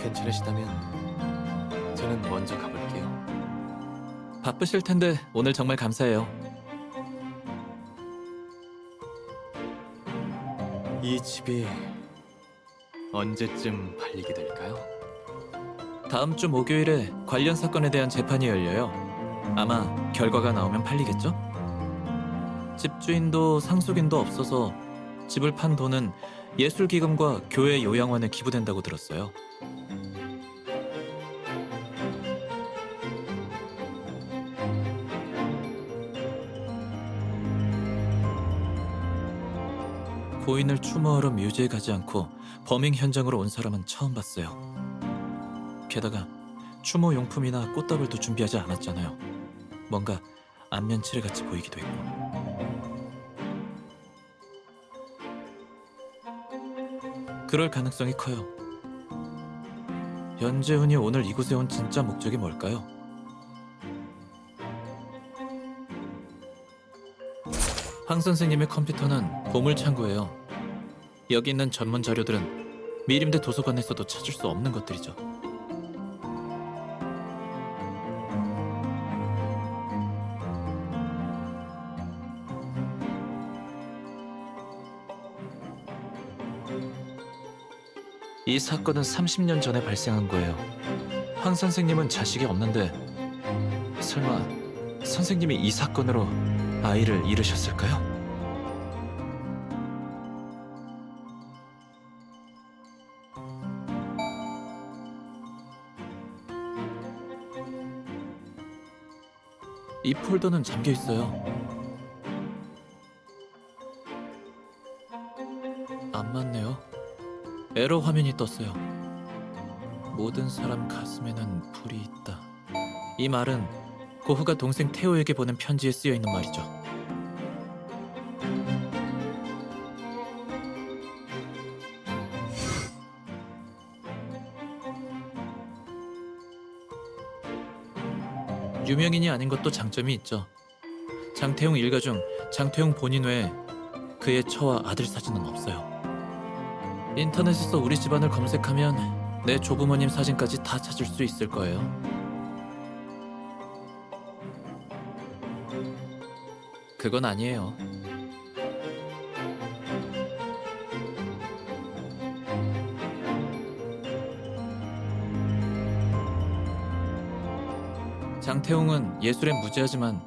괜찮으시다면 저는 먼저 가볼게요. 바쁘실 텐데 오늘 정말 감사해요. 이 집이 언제쯤 팔리게 될까요? 다음 주 목요일에 관련 사건에 대한 재판이 열려요. 아마 결과가 나오면 팔리겠죠? 집주인도 상속인도 없어서 집을 판 돈은 예술기금과 교회 요양원에 기부된다고 들었어요. 고인을 추모하러 뮤지에 가지 않고 범행 현장으로 온 사람은 처음 봤어요. 게다가 추모 용품이나 꽃다발도 준비하지 않았잖아요. 뭔가 안면치레 같이 보이기도 했고. 그럴 가능성이 커요. 연재훈이 오늘 이곳에 온 진짜 목적이 뭘까요? 황 선생님의 컴퓨터는 보물창고예요. 여기 있는 전문 자료들은 미림대 도서관에서도 찾을 수 없는 것들이죠. 이 사건은 30년 전에 발생한 거예요. 황 선생님은 자식이 없는데 설마 선생님이 이 사건으로 아이를 잃으셨을까요? 이 폴더는 잠겨 있어요. 안 맞네요. 에러 화면이 떴어요. 모든 사람 가슴에는 불이 있다. 이 말은 고흐가 동생 테오에게 보낸 편지에 쓰여 있는 말이죠. 유명인이 아닌 것도 장점이 있죠. 장태용 일가 중 장태용 본인 외에 그의 처와 아들 사진은 없어요. 인터넷에서 우리 집안을 검색하면 내 조부모님 사진까지 다 찾을 수 있을 거예요. 그건 아니에요. 장태용은 예술에 무지하지만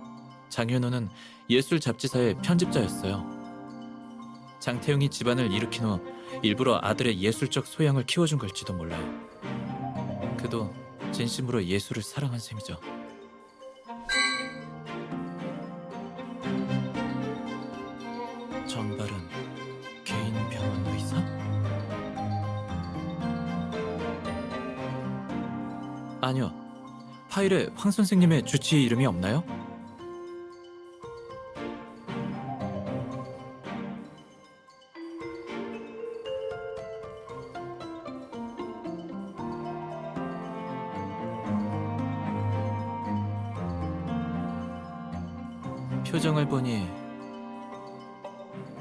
장현우는 예술 잡지사의 편집자였어요. 장태용이 집안을 일으킨 후 일부러 아들의 예술적 소양을 키워준 걸지도 몰라요. 그도 진심으로 예술을 사랑한 셈이죠. 정발은 개인 병원 의사? 아니요. 파일에 황 선생님의 주치의 이름이 없나요? 표정을 보니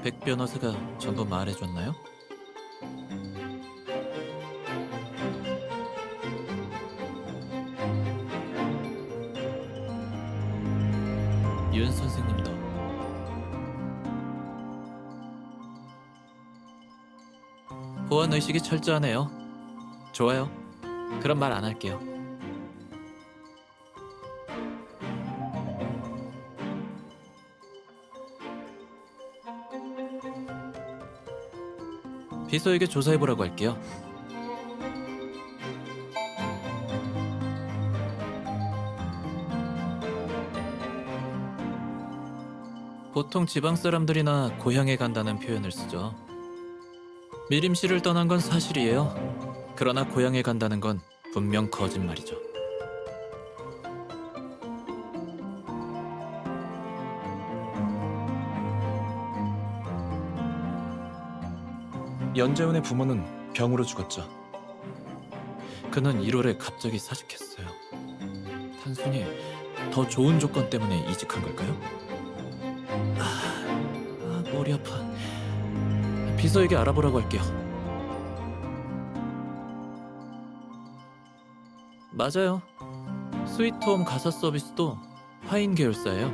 백 변호사가 전부 말해줬나요? 윤 선생님도 보안 의식이 철저하네요. 좋아요. 그럼 말 안 할게요. 비서에게 조사해보라고 할게요. 보통 지방 사람들이나 고향에 간다는 표현을 쓰죠. 미림씨를 떠난 건 사실이에요. 그러나 고향에 간다는 건 분명 거짓말이죠. 연재훈의 부모는 병으로 죽었죠. 그는 1월에 갑자기 사직했어요. 단순히 더 좋은 조건 때문에 이직한 걸까요? 머리 아파. 비서에게 알아보라고 할게요. 맞아요. 스위트홈 가사 서비스도 화인 계열사예요.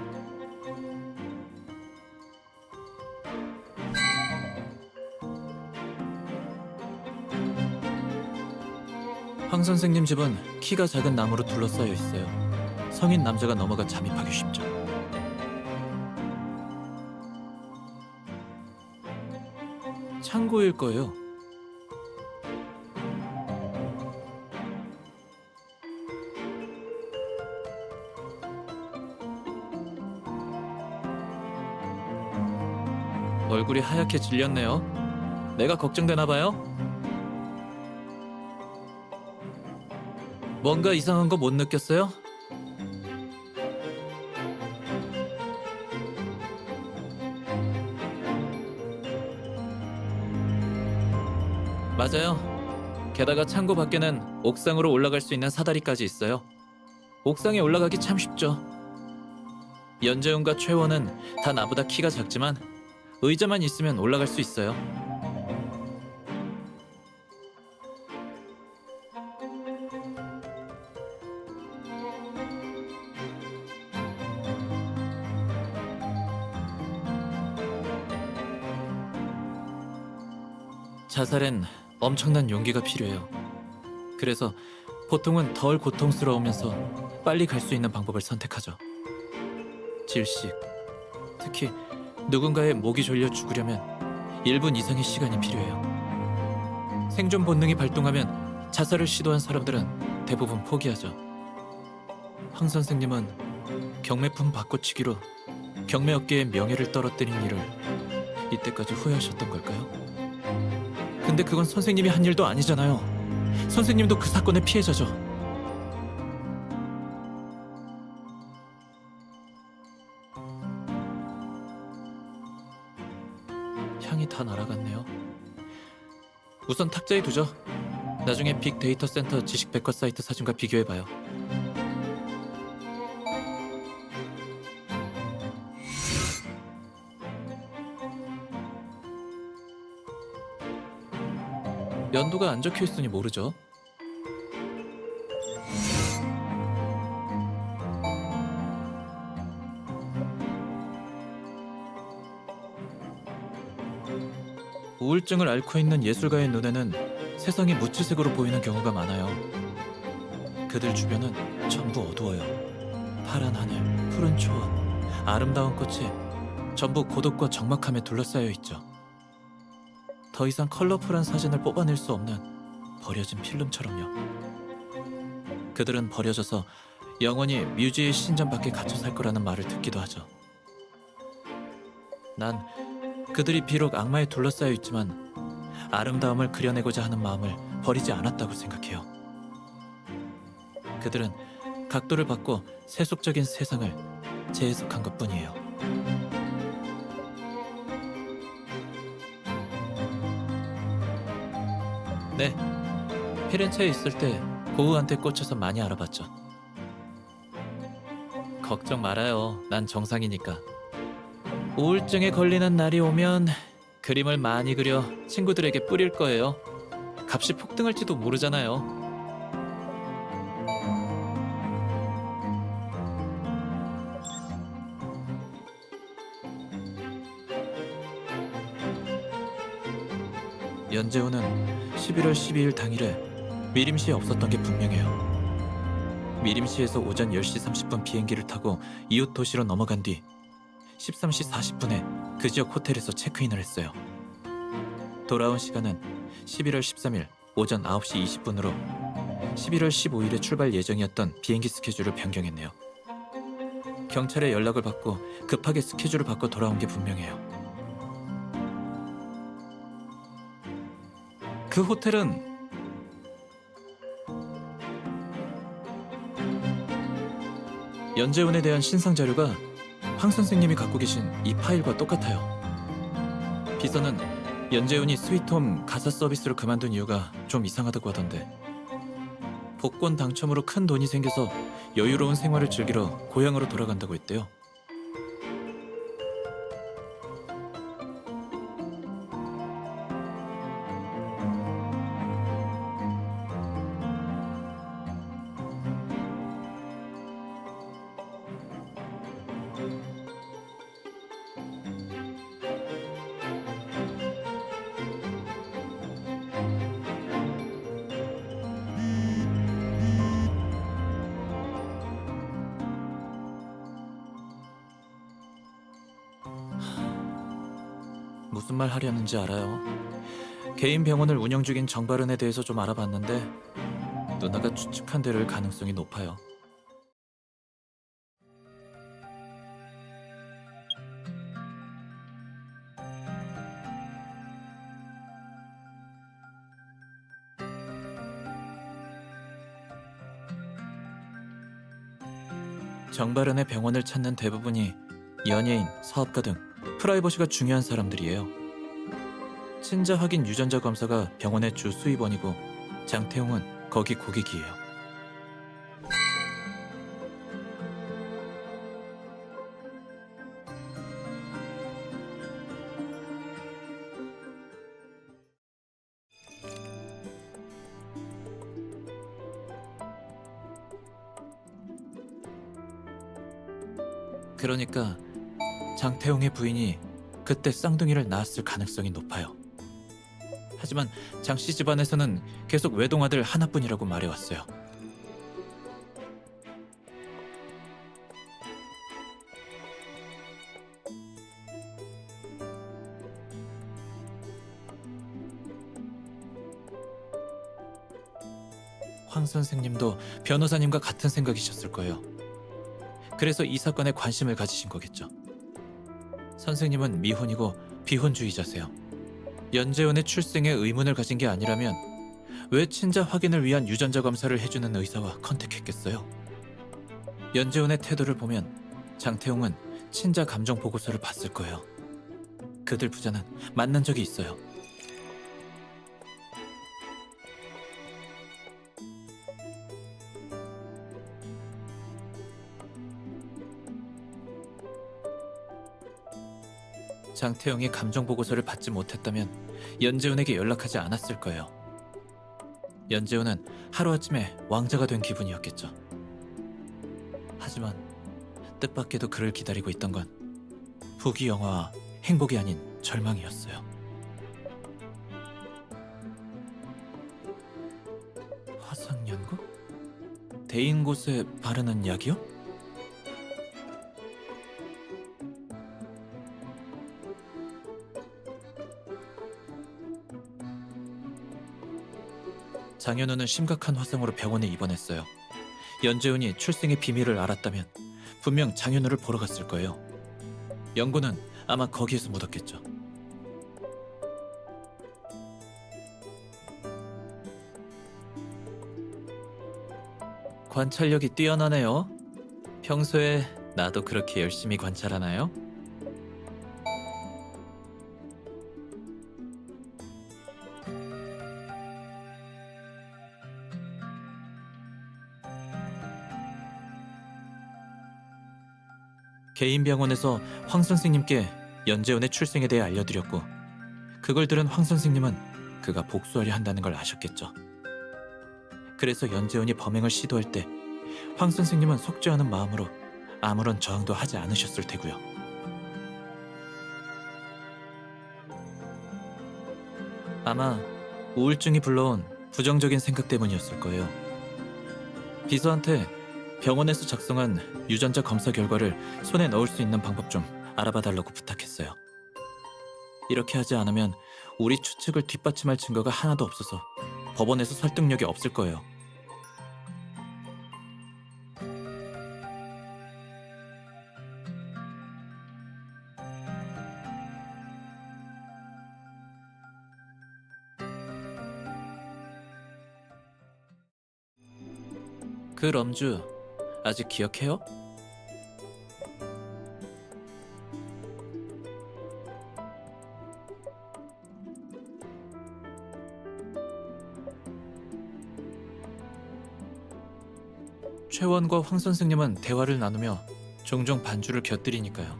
황 선생님 집은 키가 작은 나무로 둘러싸여 있어요. 성인 남자가 넘어가 잠입하기 쉽죠. 창고일 거예요. 얼굴이 하얗게 질렸네요. 내가 걱정되나 봐요? 뭔가 이상한 거 못 느꼈어요? 맞아요. 게다가 창고 밖에는 옥상으로 올라갈 수 있는 사다리까지 있어요. 옥상에 올라가기 참 쉽죠. 연재훈과 최원은 다 나보다 키가 작지만 의자만 있으면 올라갈 수 있어요. 자살엔 엄청난 용기가 필요해요. 그래서 보통은 덜 고통스러우면서 빨리 갈 수 있는 방법을 선택하죠. 질식, 특히 누군가의 목이 졸려 죽으려면 1분 이상의 시간이 필요해요. 생존 본능이 발동하면 자살을 시도한 사람들은 대부분 포기하죠. 황 선생님은 경매품 바꿔치기로 경매 업계의 명예를 떨어뜨린 일을 이때까지 후회하셨던 걸까요? 근데 그건 선생님이 한 일도 아니잖아요. 선생님도 그 사건의 피해자죠. 향이 다 날아갔네요. 우선 탁자에 두죠. 나중에 빅데이터 센터 지식 백과 사이트 사진과 비교해봐요. 연도가 안 적혀 있으니 모르죠. 우울증을 앓고 있는 예술가의 눈에는 세상이 무채색으로 보이는 경우가 많아요. 그들 주변은 전부 어두워요. 파란 하늘, 푸른 초원, 아름다운 꽃이 전부 고독과 적막함에 둘러싸여 있죠. 더 이상 컬러풀한 사진을 뽑아낼 수 없는 버려진 필름처럼요. 그들은 버려져서 영원히 뮤지의 신전 밖에 갇혀 살 거라는 말을 듣기도 하죠. 난 그들이 비록 악마에 둘러싸여 있지만 아름다움을 그려내고자 하는 마음을 버리지 않았다고 생각해요. 그들은 각도를 바꿔 세속적인 세상을 재해석한 것뿐이에요. 네, 피렌체에 있을 때 고흐한테 꽂혀서 많이 알아봤죠. 걱정 말아요. 난 정상이니까. 우울증에 걸리는 날이 오면 그림을 많이 그려 친구들에게 뿌릴 거예요. 값이 폭등할지도 모르잖아요. 연재호는 11월 12일 당일에 미림시에 없었던 게 분명해요. 미림시에서 오전 10시 30분 비행기를 타고 이웃 도시로 넘어간 뒤 13시 40분에 그 지역 호텔에서 체크인을 했어요. 돌아온 시간은 11월 13일 오전 9시 20분으로 11월 15일에 출발 예정이었던 비행기 스케줄을 변경했네요. 경찰에 연락을 받고 급하게 스케줄을 바꿔 돌아온 게 분명해요. 그 호텔은 연재훈에 대한 신상 자료가 황 선생님이 갖고 계신 이 파일과 똑같아요. 비서는 연재훈이 스위트홈 가사 서비스를 그만둔 이유가 좀 이상하다고 하던데, 복권 당첨으로 큰 돈이 생겨서 여유로운 생활을 즐기러 고향으로 돌아간다고 했대요. 무슨 말 하려는지 알아요. 개인 병원을 운영 중인 정발은에 대해서 좀 알아봤는데 누나가 추측한 대로일 가능성이 높아요. 정발은의 병원을 찾는 대부분이 연예인, 사업가 등 프라이버시가 중요한 사람들이에요. 친자 확인 유전자 검사가 병원의 주 수입원이고 장태용은 거기 고객이에요. 그러니까 장태용의 부인이 그때 쌍둥이를 낳았을 가능성이 높아요. 하지만 장씨 집안에서는 계속 외동아들 하나뿐이라고 말해왔어요. 황 선생님도 변호사님과 같은 생각이셨을 거예요. 그래서 이 사건에 관심을 가지신 거겠죠. 선생님은 미혼이고 비혼주의자세요. 연재원의 출생에 의문을 가진 게 아니라면 왜 친자 확인을 위한 유전자 검사를 해주는 의사와 컨택했겠어요? 연재원의 태도를 보면 장태웅은 친자 감정 보고서를 봤을 거예요. 그들 부자는 만난 적이 있어요. 장태영이 감정 보고서를 받지 못했다면 연재훈에게 연락하지 않았을 거예요. 연재훈은 하루아침에 왕자가 된 기분이었겠죠. 하지만 뜻밖에도 그를 기다리고 있던 건 부귀영화와 행복이 아닌 절망이었어요. 화상연고? 대인 곳에 바르는 약이요? 장현우는 심각한 화상으로 병원에 입원했어요. 연재훈이 출생의 비밀을 알았다면 분명 장현우를 보러 갔을 거예요. 연고는 아마 거기에서 묻었겠죠. 관찰력이 뛰어나네요. 평소에 나도 그렇게 열심히 관찰하나요? 개인 병원에서 황 선생님께 연재원의 출생에 대해 알려드렸고 그걸 들은 황 선생님은 그가 복수하려 한다는 걸 아셨겠죠. 그래서 연재원이 범행을 시도할 때 황 선생님은 속죄하는 마음으로 아무런 저항도 하지 않으셨을 테고요. 아마 우울증이 불러온 부정적인 생각 때문이었을 거예요. 비서한테 병원에서 작성한 유전자 검사 결과를 손에 넣을 수 있는 방법 좀 알아봐달라고 부탁했어요. 이렇게 하지 않으면 우리 추측을 뒷받침할 증거가 하나도 없어서 법원에서 설득력이 없을 거예요. 그 럼주 아직 기억해요? 최원과 황 선생님은 대화를 나누며 종종 반주를 곁들이니까요.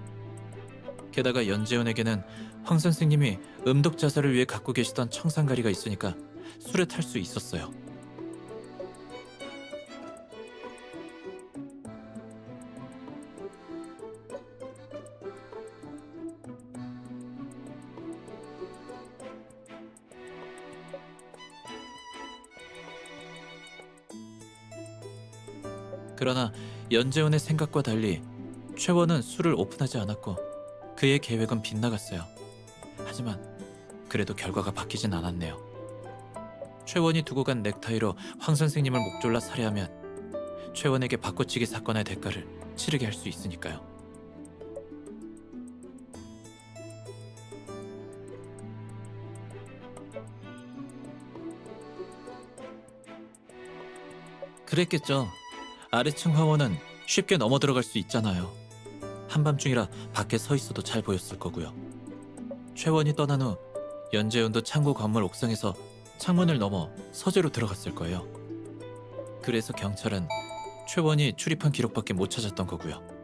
게다가 연재원에게는 황 선생님이 음독 자살을 위해 갖고 계시던 청산가리가 있으니까 술에 탈 수 있었어요. 그러나 연재원의 생각과 달리 최원은 술을 오픈하지 않았고 그의 계획은 빗나갔어요. 하지만 그래도 결과가 바뀌진 않았네요. 최원이 두고 간 넥타이로 황 선생님을 목졸라 살해하면 최원에게 바꿔치기 사건의 대가를 치르게 할 수 있으니까요. 그랬겠죠. 아래층 화원은 쉽게 넘어 들어갈 수 있잖아요. 한밤중이라 밖에 서 있어도 잘 보였을 거고요. 최원이 떠난 후 연재훈도 창고 건물 옥상에서 창문을 넘어 서재로 들어갔을 거예요. 그래서 경찰은 최원이 출입한 기록밖에 못 찾았던 거고요.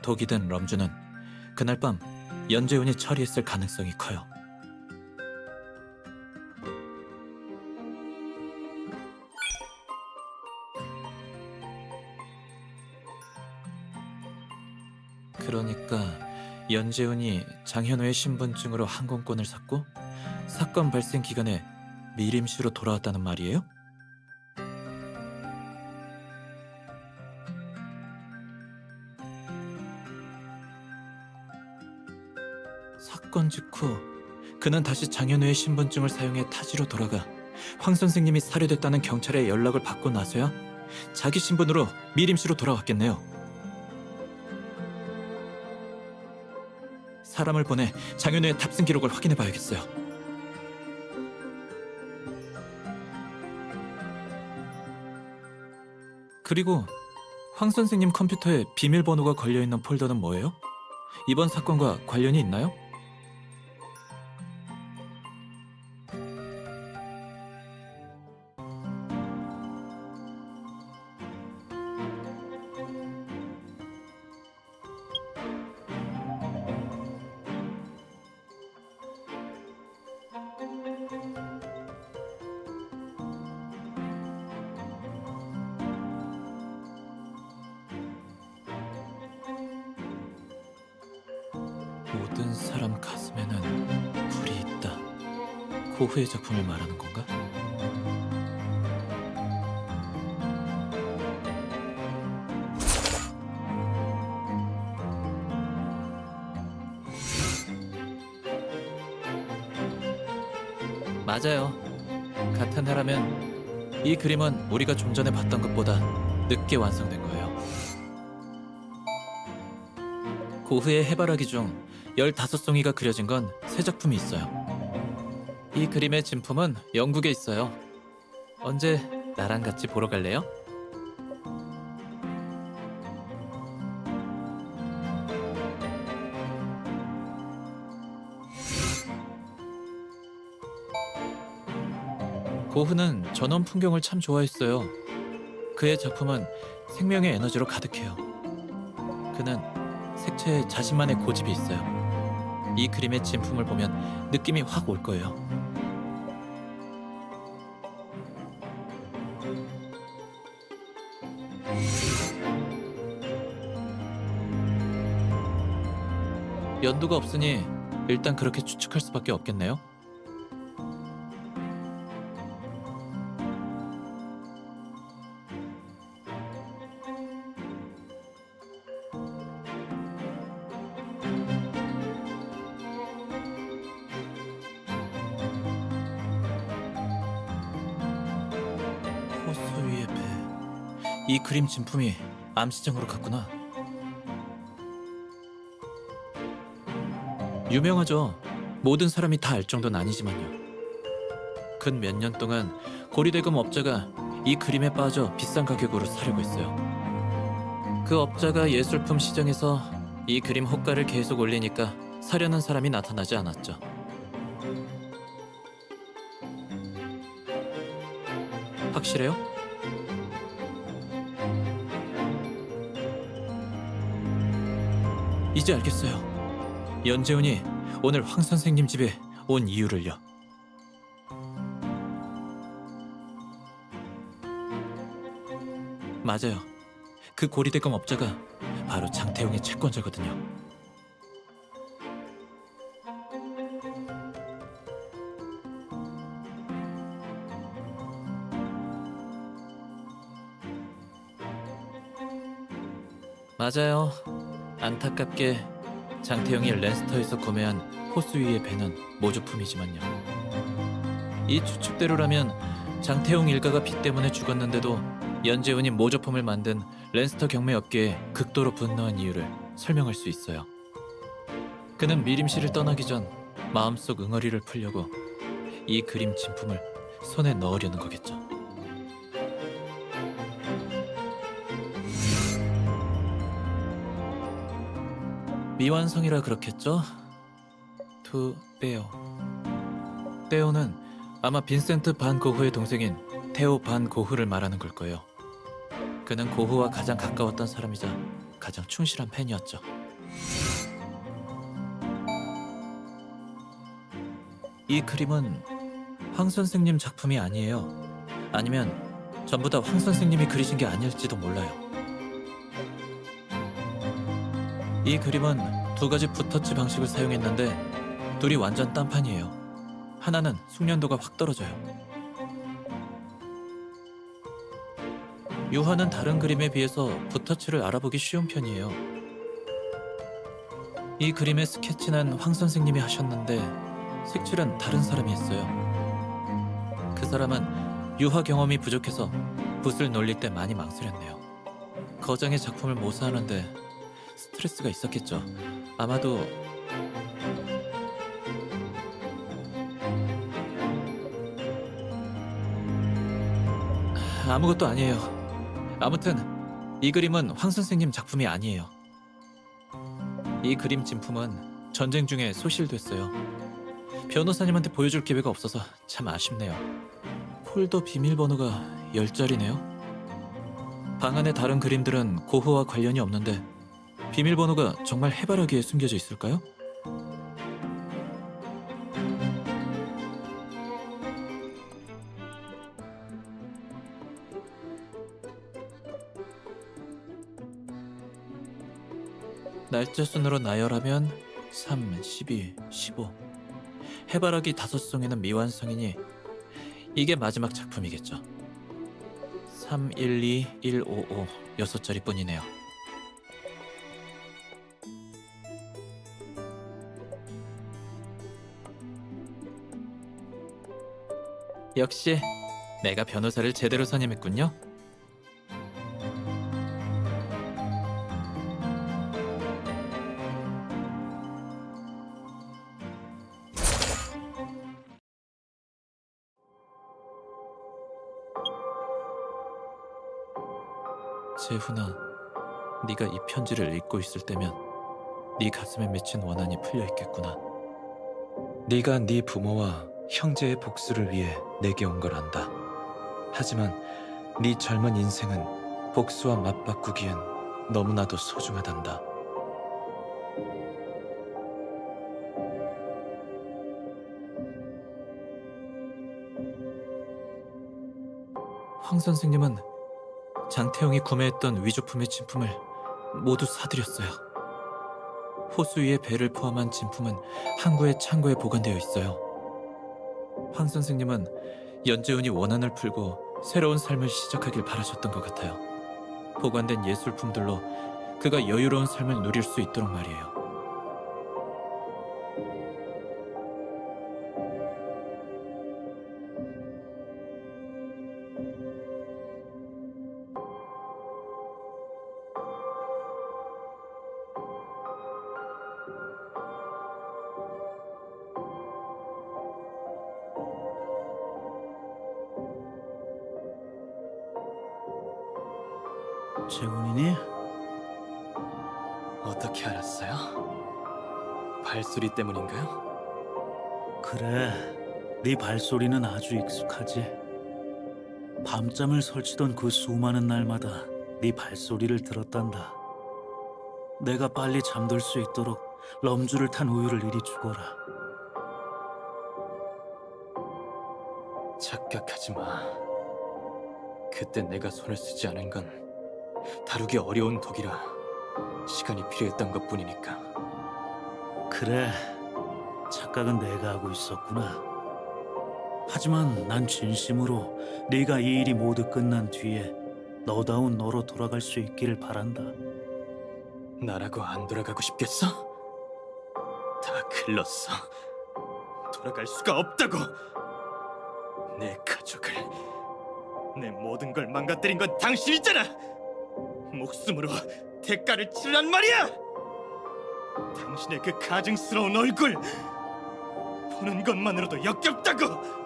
독이 든 럼주는 그날 밤 연재훈이 처리했을 가능성이 커요. 그러니까 연재훈이 장현우의 신분증으로 항공권을 샀고 사건 발생 기간에 미림시로 돌아왔다는 말이에요? 사건 직후 그는 다시 장현우의 신분증을 사용해 타지로 돌아가 황 선생님이 살해됐다는 경찰의 연락을 받고 나서야 자기 신분으로 미림시로 돌아왔겠네요. 사람을 보내 장현우의 탑승 기록을 확인해 봐야겠어요. 그리고 황 선생님 컴퓨터에 비밀번호가 걸려있는 폴더는 뭐예요? 이번 사건과 관련이 있나요? 모든 사람 가슴에는 불이 있다. 고흐의 작품을 말하는 건가? 맞아요. 같은 해라면 이 그림은 우리가 좀 전에 봤던 것보다 늦게 완성된 거예요. 고흐의 해바라기 중 15송이가 그려진 건 세 작품이 있어요. 이 그림의 진품은 영국에 있어요. 언제 나랑 같이 보러 갈래요? 고흐는 전원 풍경을 참 좋아했어요. 그의 작품은 생명의 에너지로 가득해요. 그는 색채에 자신만의 고집이 있어요. 이 그림의 진품을 보면 느낌이 확 올 거예요. 연도가 없으니 일단 그렇게 추측할 수밖에 없겠네요. 호수위의 배. 이 그림 진품이 암시장으로 갔구나. 유명하죠. 모든 사람이 다 알 정도는 아니지만요. 근 몇 년 동안 고리대금 업자가 이 그림에 빠져 비싼 가격으로 사려고 했어요. 그 업자가 예술품 시장에서 이 그림 호가를 계속 올리니까 사려는 사람이 나타나지 않았죠. 확실해요? 이제 알겠어요. 연재훈이 오늘 황 선생님 집에 온 이유를요. 맞아요. 그 고리대금 업자가 바로 장태용의 채권자거든요. 맞아요. 안타깝게 장태용이 랜스터에서 구매한 호수위의 배는 모조품이지만요. 이 추측대로라면 장태용 일가가 빚 때문에 죽었는데도 연재훈이 모조품을 만든 랜스터 경매 업계에 극도로 분노한 이유를 설명할 수 있어요. 그는 미림시를 떠나기 전 마음속 응어리를 풀려고 이 그림 진품을 손에 넣으려는 거겠죠. 미완성이라 그렇겠죠? 투 테오. 테오는 아마 빈센트 반 고흐의 동생인 테오 반 고흐를 말하는 걸 거예요. 그는 고흐와 가장 가까웠던 사람이자 가장 충실한 팬이었죠. 이 그림은 황 선생님 작품이 아니에요. 아니면 전부 다 황 선생님이 그리신 게 아닐지도 몰라요. 이 그림은 두 가지 붓터치 방식을 사용했는데 둘이 완전 딴판이에요. 하나는 숙련도가 확 떨어져요. 유화는 다른 그림에 비해서 붓터치를 알아보기 쉬운 편이에요. 이 그림의 스케치는 황 선생님이 하셨는데 색칠은 다른 사람이 했어요. 그 사람은 유화 경험이 부족해서 붓을 놀릴 때 많이 망설였네요. 거장의 작품을 모사하는데 스트레스가 있었겠죠. 아마도 아무것도 아니에요. 아무튼 이 그림은 황 선생님 작품이 아니에요. 이 그림 진품은 전쟁 중에 소실됐어요. 변호사님한테 보여줄 기회가 없어서 참 아쉽네요. 폴더 비밀번호가 10자리네요. 방 안의 다른 그림들은 고흐와 관련이 없는데 비밀번호가 정말 해바라기에 숨겨져 있을까요? 날짜 순으로 나열하면 3, 12, 15. 해바라기 5송이는 미완성이니 이게 마지막 작품이겠죠. 3, 1, 2, 1, 5, 5 6자리 뿐이네요. 역시 내가 변호사를 제대로 선임했군요. 재훈아, 네가 이 편지를 읽고 있을 때면 네 가슴에 맺힌 원한이 풀려 있겠구나. 네가 네 부모와 형제의 복수를 위해 내게 온 걸 안다. 하지만 네 젊은 인생은 복수와 맞바꾸기엔 너무나도 소중하단다. 황 선생님은 장태용이 구매했던 위조품의 진품을 모두 사들였어요. 호수 위의 배를 포함한 진품은 항구의 창고에 보관되어 있어요. 황 선생님은 연재훈이 원한을 풀고 새로운 삶을 시작하길 바라셨던 것 같아요. 보관된 예술품들로 그가 여유로운 삶을 누릴 수 있도록 말이에요. 재훈이니? 어떻게 알았어요? 발소리 때문인가요? 그래, 네 발소리는 아주 익숙하지. 밤잠을 설치던 그 수많은 날마다 네 발소리를 들었단다. 내가 빨리 잠들 수 있도록 럼주를 탄 우유를 이리 주거라. 착각하지 마. 그때 내가 손을 쓰지 않은 건 다루기 어려운 독이라 시간이 필요했던 것뿐이니까. 그래, 착각은 내가 하고 있었구나. 하지만 난 진심으로 네가 이 일이 모두 끝난 뒤에 너다운 너로 돌아갈 수 있기를 바란다. 나라고 안 돌아가고 싶겠어? 다 글렀어. 돌아갈 수가 없다고. 내 가족을, 내 모든 걸 망가뜨린 건 당신이잖아. 목숨으로 대가를 치르란 말이야. 당신의 그 가증스러운 얼굴 보는 것만으로도 역겹다고.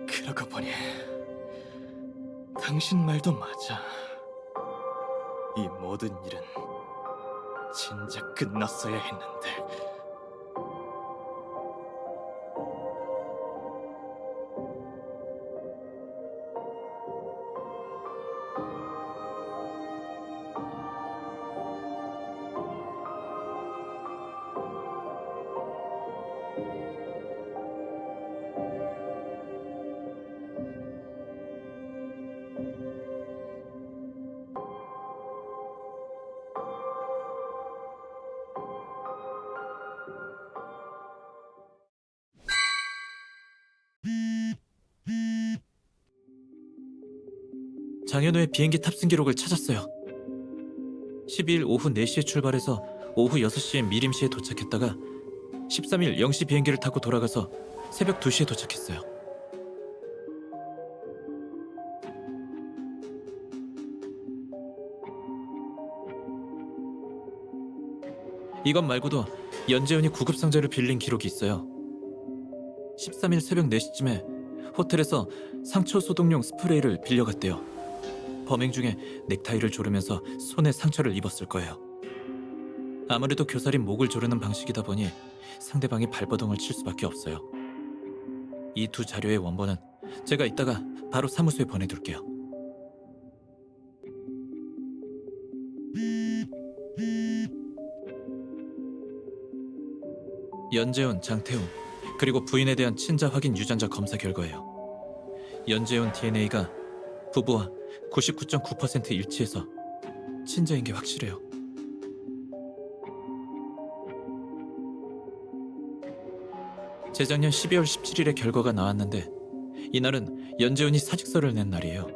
그러고 보니 당신 말도 맞아. 이 모든 일은 진작 끝났어야 했는데. 장현우의 비행기 탑승 기록을 찾았어요. 12일 오후 4시에 출발해서 오후 6시에 미림시에 도착했다가 13일 0시 비행기를 타고 돌아가서 새벽 2시에 도착했어요. 이것 말고도 연재훈이 구급상자를 빌린 기록이 있어요. 13일 새벽 4시쯤에 호텔에서 상처 소독용 스프레이를 빌려갔대요. 범행 중에 넥타이를 조르면서 손에 상처를 입었을 거예요. 아무래도 교살인 목을 조르는 방식이다 보니 상대방이 발버둥을 칠 수밖에 없어요. 이 두 자료의 원본은 제가 이따가 바로 사무소에 보내둘게요. 연재훈, 장태웅, 그리고 부인에 대한 친자 확인 유전자 검사 결과예요. 연재훈 DNA가 부부와 99.9% 일치해서 친자인 게 확실해요. 재작년 12월 17일에 결과가 나왔는데 이날은 연재훈이 사직서를 낸 날이에요.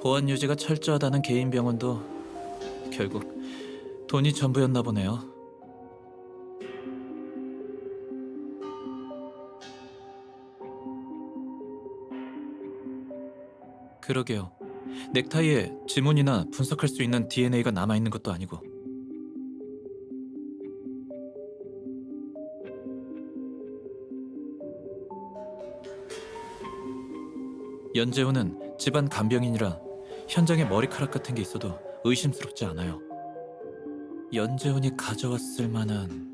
보안 유지가 철저하다는 개인 병원도 결국 돈이 전부였나 보네요. 그러게요. 넥타이에 지문이나 분석할 수 있는 DNA가 남아있는 것도 아니고. 연재훈은 집안 간병인이라 현장에 머리카락 같은 게 있어도 의심스럽지 않아요. 연재훈이 가져왔을 만한,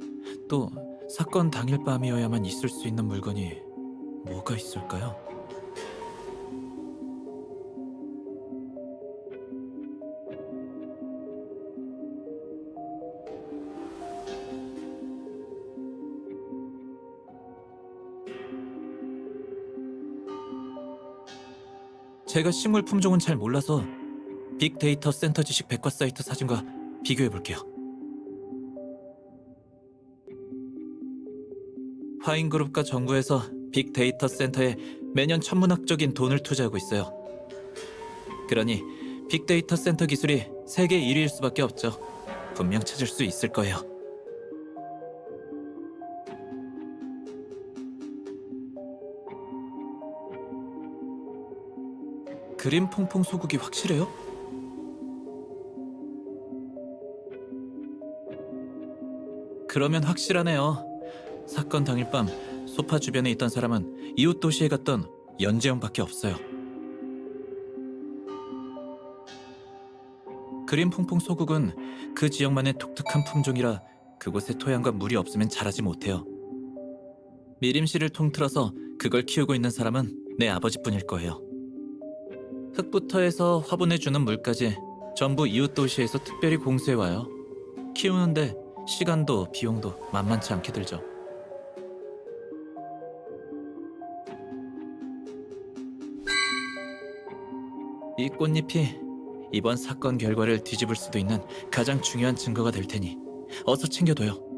또 사건 당일 밤이어야만 있을 수 있는 물건이 뭐가 있을까요? 제가 식물 품종은 잘 몰라서 빅데이터 센터 지식 백과 사이트 사진과 비교해 볼게요. 화인그룹과 정부에서 빅데이터 센터에 매년 천문학적인 돈을 투자하고 있어요. 그러니 빅데이터 센터 기술이 세계 1위일 수밖에 없죠. 분명 찾을 수 있을 거예요. 그림 퐁퐁 소국이 확실해요? 그러면 확실하네요. 사건 당일 밤 소파 주변에 있던 사람은 이웃 도시에 갔던 연재훈밖에 없어요. 그림 퐁퐁 소국은 그 지역만의 독특한 품종이라 그곳의 토양과 물이 없으면 자라지 못해요. 미림씨를 통틀어서 그걸 키우고 있는 사람은 내 아버지뿐일 거예요. 흙부터 해서 화분해주는 물까지 전부 이웃 도시에서 특별히 공수해와요. 키우는데 시간도 비용도 만만치 않게 들죠. 이 꽃잎이 이번 사건 결과를 뒤집을 수도 있는 가장 중요한 증거가 될 테니 어서 챙겨둬요.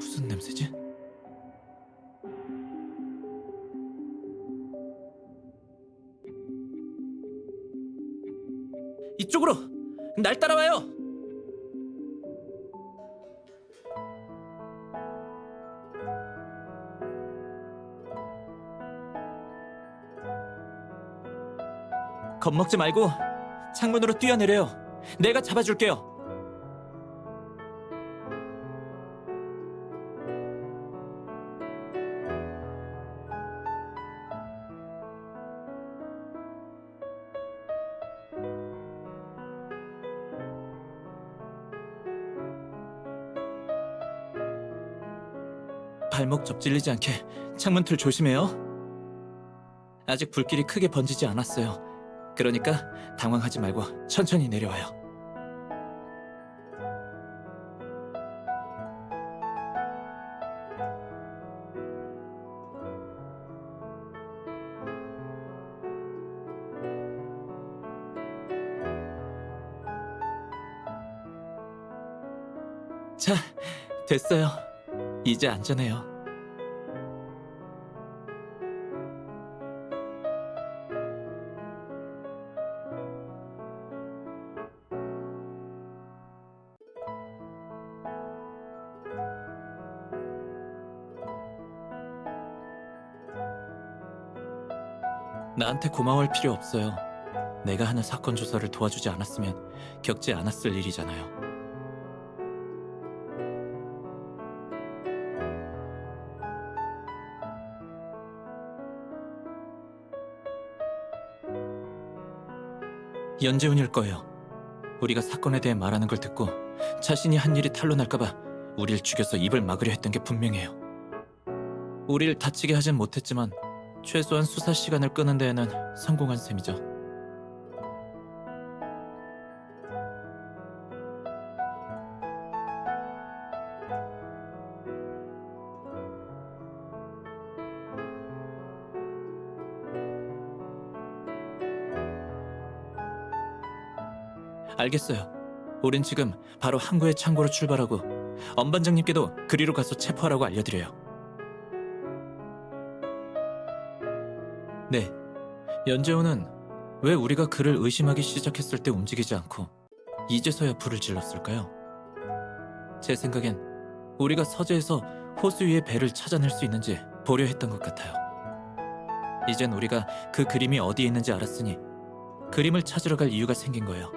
무슨 냄새지? 이쪽으로! 날 따라와요! 겁먹지 말고 창문으로 뛰어내려요. 내가 잡아줄게요. 발목 접질리지 않게 창문 틀 조심해요. 아직 불길이 크게 번지지 않았어요. 그러니까 당황하지 말고 천천히 내려와요. 자, 됐어요. 이제 안전해요. 나한테 고마워할 필요 없어요. 내가 하는 사건 조사를 도와주지 않았으면 겪지 않았을 일이잖아요. 연재훈일 거예요. 우리가 사건에 대해 말하는 걸 듣고 자신이 한 일이 탄로날까봐 우릴 죽여서 입을 막으려 했던 게 분명해요. 우릴 다치게 하진 못했지만 최소한 수사 시간을 끄는 데에는 성공한 셈이죠. 알겠어요. 우린 지금 바로 항구의 창고로 출발하고 엄 반장님께도 그리로 가서 체포하라고 알려드려요. 네, 연재호는 왜 우리가 그를 의심하기 시작했을 때 움직이지 않고 이제서야 불을 질렀을까요? 제 생각엔 우리가 서재에서 호수 위의 배를 찾아낼 수 있는지 보려 했던 것 같아요. 이젠 우리가 그 그림이 어디에 있는지 알았으니 그림을 찾으러 갈 이유가 생긴 거예요.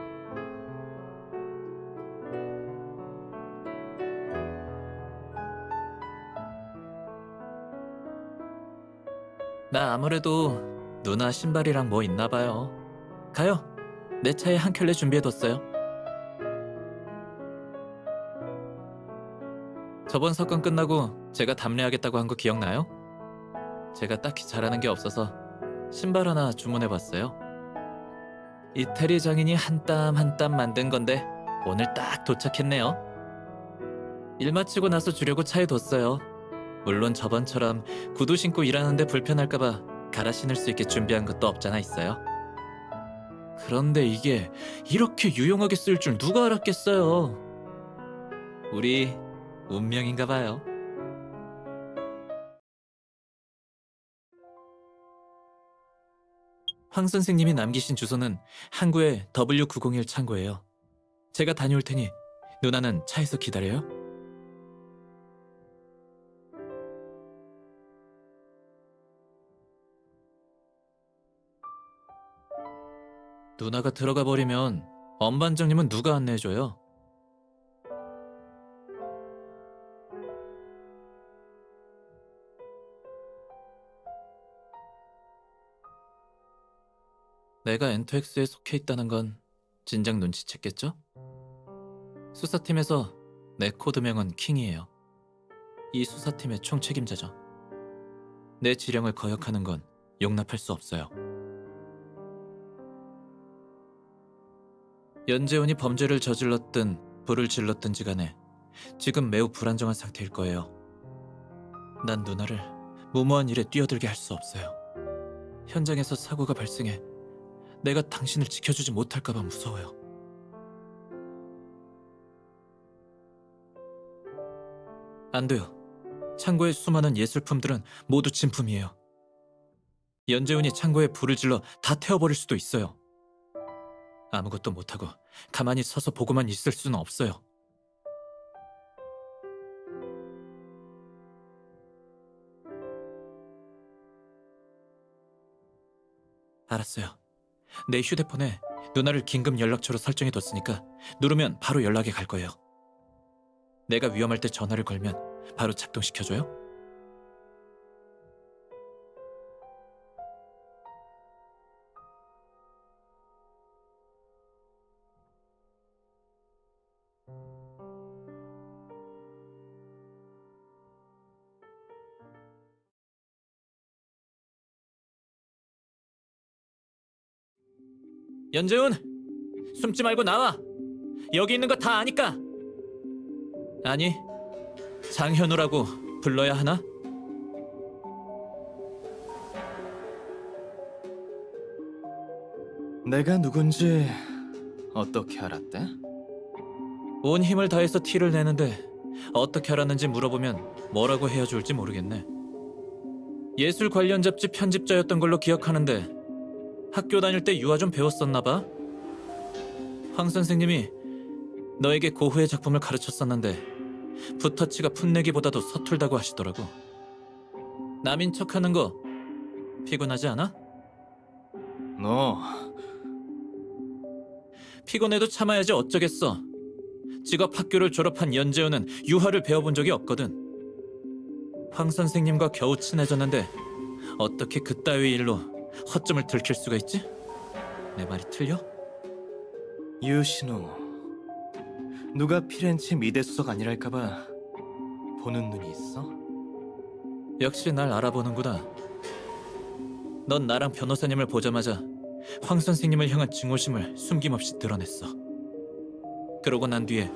나 아무래도 누나 신발이랑 뭐 있나 봐요. 가요. 내 차에 한 켤레 준비해뒀어요. 저번 사건 끝나고 제가 답례하겠다고 한 거 기억나요? 제가 딱히 잘하는 게 없어서 신발 하나 주문해봤어요. 이태리 장인이 한 땀 한 땀 만든 건데 오늘 딱 도착했네요. 일 마치고 나서 주려고 차에 뒀어요. 물론 저번처럼 구두 신고 일하는데 불편할까봐 갈아 신을 수 있게 준비한 것도 없잖아 있어요. 그런데 이게 이렇게 유용하게 쓸 줄 누가 알았겠어요. 우리 운명인가 봐요. 황 선생님이 남기신 주소는 항구의 W901 창고예요. 제가 다녀올 테니 누나는 차에서 기다려요. 누나가 들어가 버리면 엄 반장님은 누가 안내해줘요? 내가 엔터엑스에 속해 있다는 건 진작 눈치챘겠죠? 수사팀에서 내 코드명은 킹이에요. 이 수사팀의 총책임자죠. 내 지령을 거역하는 건 용납할 수 없어요. 연재훈이 범죄를 저질렀든 불을 질렀든지 간에 지금 매우 불안정한 상태일 거예요. 난 누나를 무모한 일에 뛰어들게 할 수 없어요. 현장에서 사고가 발생해 내가 당신을 지켜주지 못할까봐 무서워요. 안 돼요. 창고의 수많은 예술품들은 모두 진품이에요. 연재훈이 창고에 불을 질러 다 태워버릴 수도 있어요. 아무것도 못하고 가만히 서서 보고만 있을 수는 없어요. 알았어요. 내 휴대폰에 누나를 긴급 연락처로 설정해뒀으니까 누르면 바로 연락이 갈 거예요. 내가 위험할 때 전화를 걸면 바로 작동시켜줘요. 연재훈! 숨지 말고 나와! 여기 있는 거 다 아니까! 아니, 장현우라고 불러야 하나? 내가 누군지 어떻게 알았대? 온 힘을 다해서 티를 내는데 어떻게 알았는지 물어보면 뭐라고 해야 좋을지 모르겠네. 예술 관련 잡지 편집자였던 걸로 기억하는데 학교 다닐 때 유화 좀 배웠었나 봐. 황 선생님이 너에게 고흐의 작품을 가르쳤었는데 붓터치가 풋내기보다도 서툴다고 하시더라고. 남인 척하는 거 피곤하지 않아? 너 피곤해도 참아야지 어쩌겠어. 직업 학교를 졸업한 연재호는 유화를 배워본 적이 없거든. 황 선생님과 겨우 친해졌는데 어떻게 그따위 일로 허점을 들킬 수가 있지? 내 말이 틀려? 유신호, 누가 피렌체 미대 수석 아니랄까봐 보는 눈이 있어? 역시 날 알아보는구나. 넌 나랑 변호사님을 보자마자 황 선생님을 향한 증오심을 숨김없이 드러냈어. 그러고 난 뒤에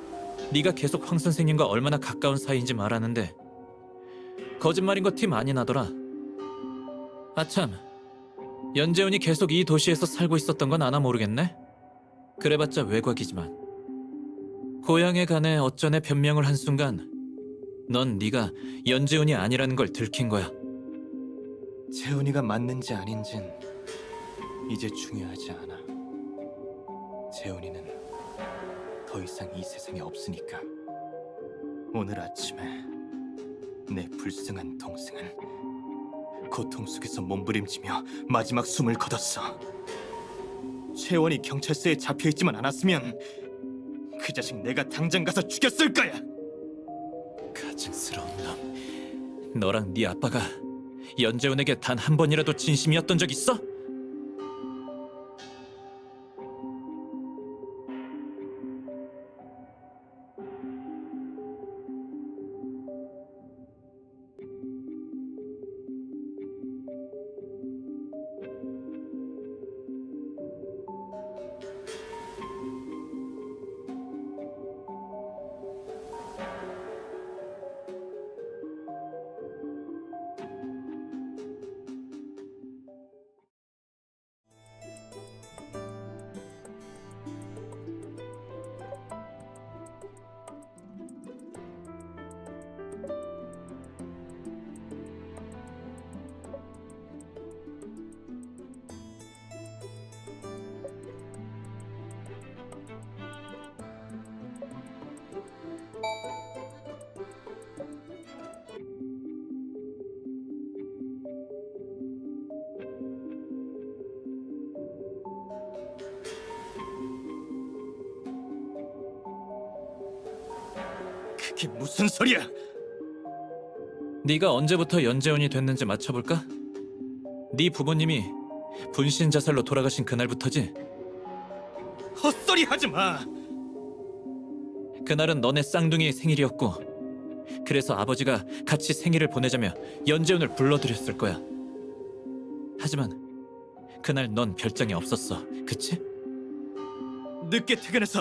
네가 계속 황 선생님과 얼마나 가까운 사이인지 말하는데 거짓말인 거 티 많이 나더라. 아참, 연재훈이 계속 이 도시에서 살고 있었던 건 아나 모르겠네? 그래봤자 외곽이지만 고향에 관해 어쩌네 변명을 한 순간 넌 네가 연재훈이 아니라는 걸 들킨 거야. 재훈이가 맞는지 아닌진 이제 중요하지 않아. 재훈이는 더 이상 이 세상에 없으니까. 오늘 아침에 내 불쌍한 동생은 고통 속에서 몸부림치며 마지막 숨을 거뒀어. 채원이 경찰서에 잡혀있지만 않았으면 그 자식 내가 당장 가서 죽였을 거야. 가증스러운 놈. 너랑 네 아빠가 연재훈에게 단 한 번이라도 진심이었던 적 있어? 그게 무슨 소리야? 네가 언제부터 연재훈이 됐는지 맞춰볼까? 네 부모님이 분신 자살로 돌아가신 그날부터지? 헛소리 하지 마. 그날은 너네 쌍둥이의 생일이었고 그래서 아버지가 같이 생일을 보내자며 연재훈을 불러들였을 거야. 하지만 그날 넌 별장에 없었어, 그치? 늦게 퇴근해서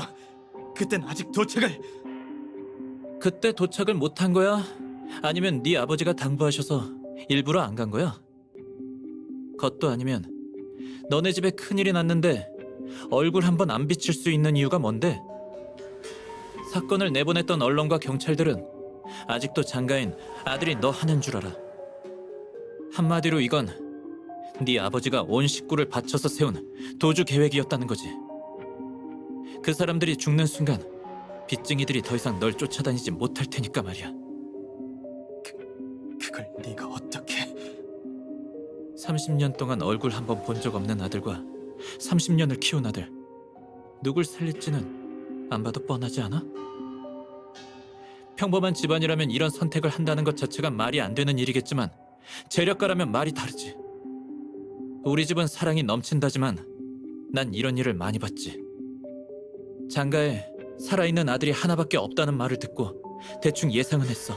그땐 아직 도착을. 그때 도착을 못한 거야? 아니면 네 아버지가 당부하셔서 일부러 안 간 거야? 그것도 아니면 너네 집에 큰일이 났는데 얼굴 한번 안 비칠 수 있는 이유가 뭔데? 사건을 내보냈던 언론과 경찰들은 아직도 장가인 아들이 너 하는 줄 알아. 한마디로 이건 네 아버지가 온 식구를 바쳐서 세운 도주 계획이었다는 거지. 그 사람들이 죽는 순간 빚쟁이들이 더 이상 널 쫓아다니지 못할 테니까 말이야. 그걸 네가 어떻게? 30년 동안 얼굴 한번 본 적 없는 아들과 30년을 키운 아들, 누굴 살릴지는 안 봐도 뻔하지 않아? 평범한 집안이라면 이런 선택을 한다는 것 자체가 말이 안 되는 일이겠지만 재력가라면 말이 다르지. 우리 집은 사랑이 넘친다지만 난 이런 일을 많이 봤지. 장가에 살아있는 아들이 하나밖에 없다는 말을 듣고 대충 예상은 했어.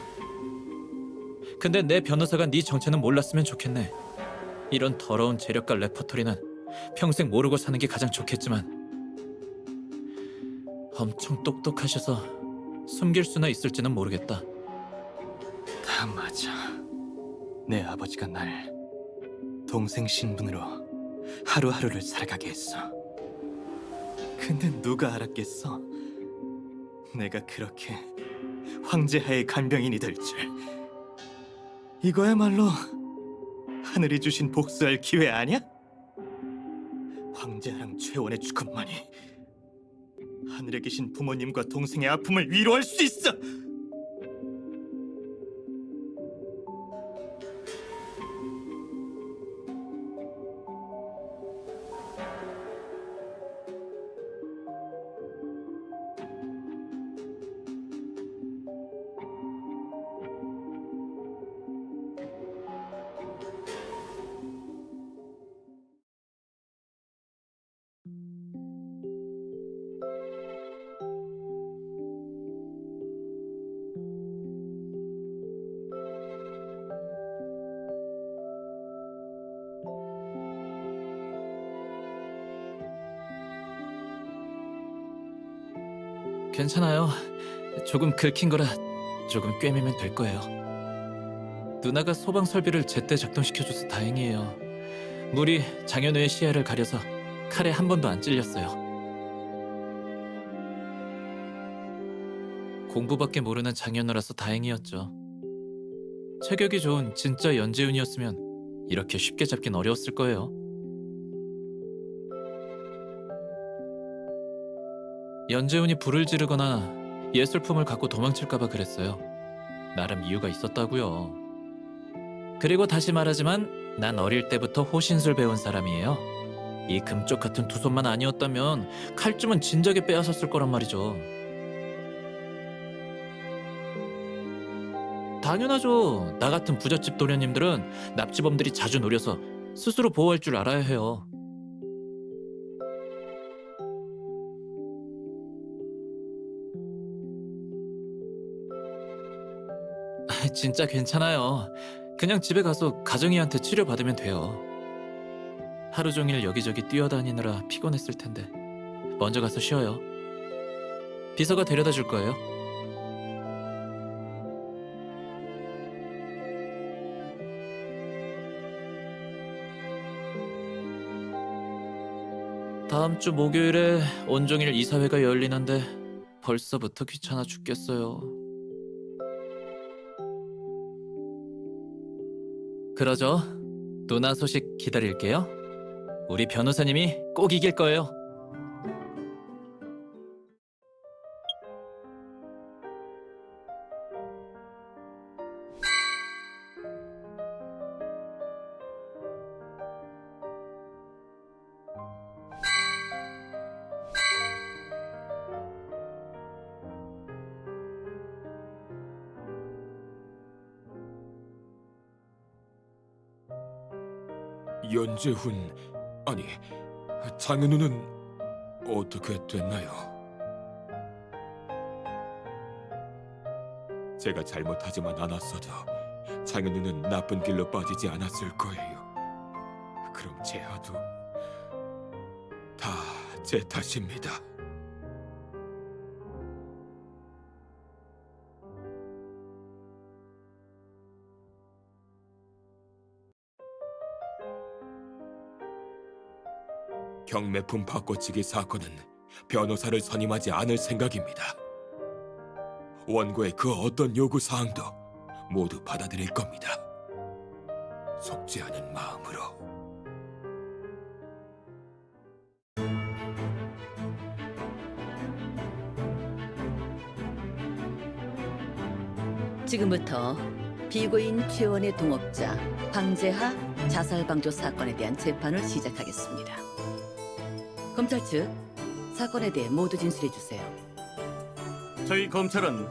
근데 내 변호사가 네 정체는 몰랐으면 좋겠네. 이런 더러운 재력가 레퍼토리는 평생 모르고 사는 게 가장 좋겠지만 엄청 똑똑하셔서 숨길 수나 있을지는 모르겠다. 다 맞아. 내 아버지가 날 동생 신분으로 하루하루를 살아가게 했어. 근데 누가 알았겠어? 내가 그렇게 황제하의 간병인이 될 줄. 이거야말로 하늘이 주신 복수할 기회 아니야? 황제랑 최원의 죽음만이 하늘에 계신 부모님과 동생의 아픔을 위로할 수 있어. 괜찮아요. 조금 긁힌 거라 조금 꿰매면 될 거예요. 누나가 소방 설비를 제때 작동시켜줘서 다행이에요. 물이 장현우의 시야를 가려서 칼에 한 번도 안 찔렸어요. 공부밖에 모르는 장현우라서 다행이었죠. 체격이 좋은 진짜 연재훈이었으면 이렇게 쉽게 잡긴 어려웠을 거예요. 연재훈이 불을 지르거나 예술품을 갖고 도망칠까봐 그랬어요. 나름 이유가 있었다고요. 그리고 다시 말하지만 난 어릴 때부터 호신술 배운 사람이에요. 이 금쪽 같은 두 손만 아니었다면 칼쯤은 진작에 빼앗았을 거란 말이죠. 당연하죠. 나 같은 부잣집 도련님들은 납치범들이 자주 노려서 스스로 보호할 줄 알아야 해요. 진짜 괜찮아요. 그냥 집에 가서 가정이한테 치료받으면 돼요. 하루 종일 여기저기 뛰어다니느라 피곤했을 텐데 먼저 가서 쉬어요. 비서가 데려다 줄 거예요. 다음 주 목요일에 온종일 이사회가 열리는데 벌써부터 귀찮아 죽겠어요. 그러죠. 누나 소식 기다릴게요. 우리 변호사님이 꼭 이길 거예요. 연재훈, 아니 장현우는 어떻게 됐나요? 제가 잘못하지만 않았어도 장현우는 나쁜 길로 빠지지 않았을 거예요. 그럼 제아도 다 제 탓입니다. 경매품 바꿔치기 사건은 변호사를 선임하지 않을 생각입니다. 원고의 그 어떤 요구사항도 모두 받아들일 겁니다. 속지 않은 마음으로. 지금부터 피고인 최원의 동업자 황제하 자살방조 사건에 대한 재판을 시작하겠습니다. 검찰 측 사건에 대해 모두 진술해 주세요. 저희 검찰은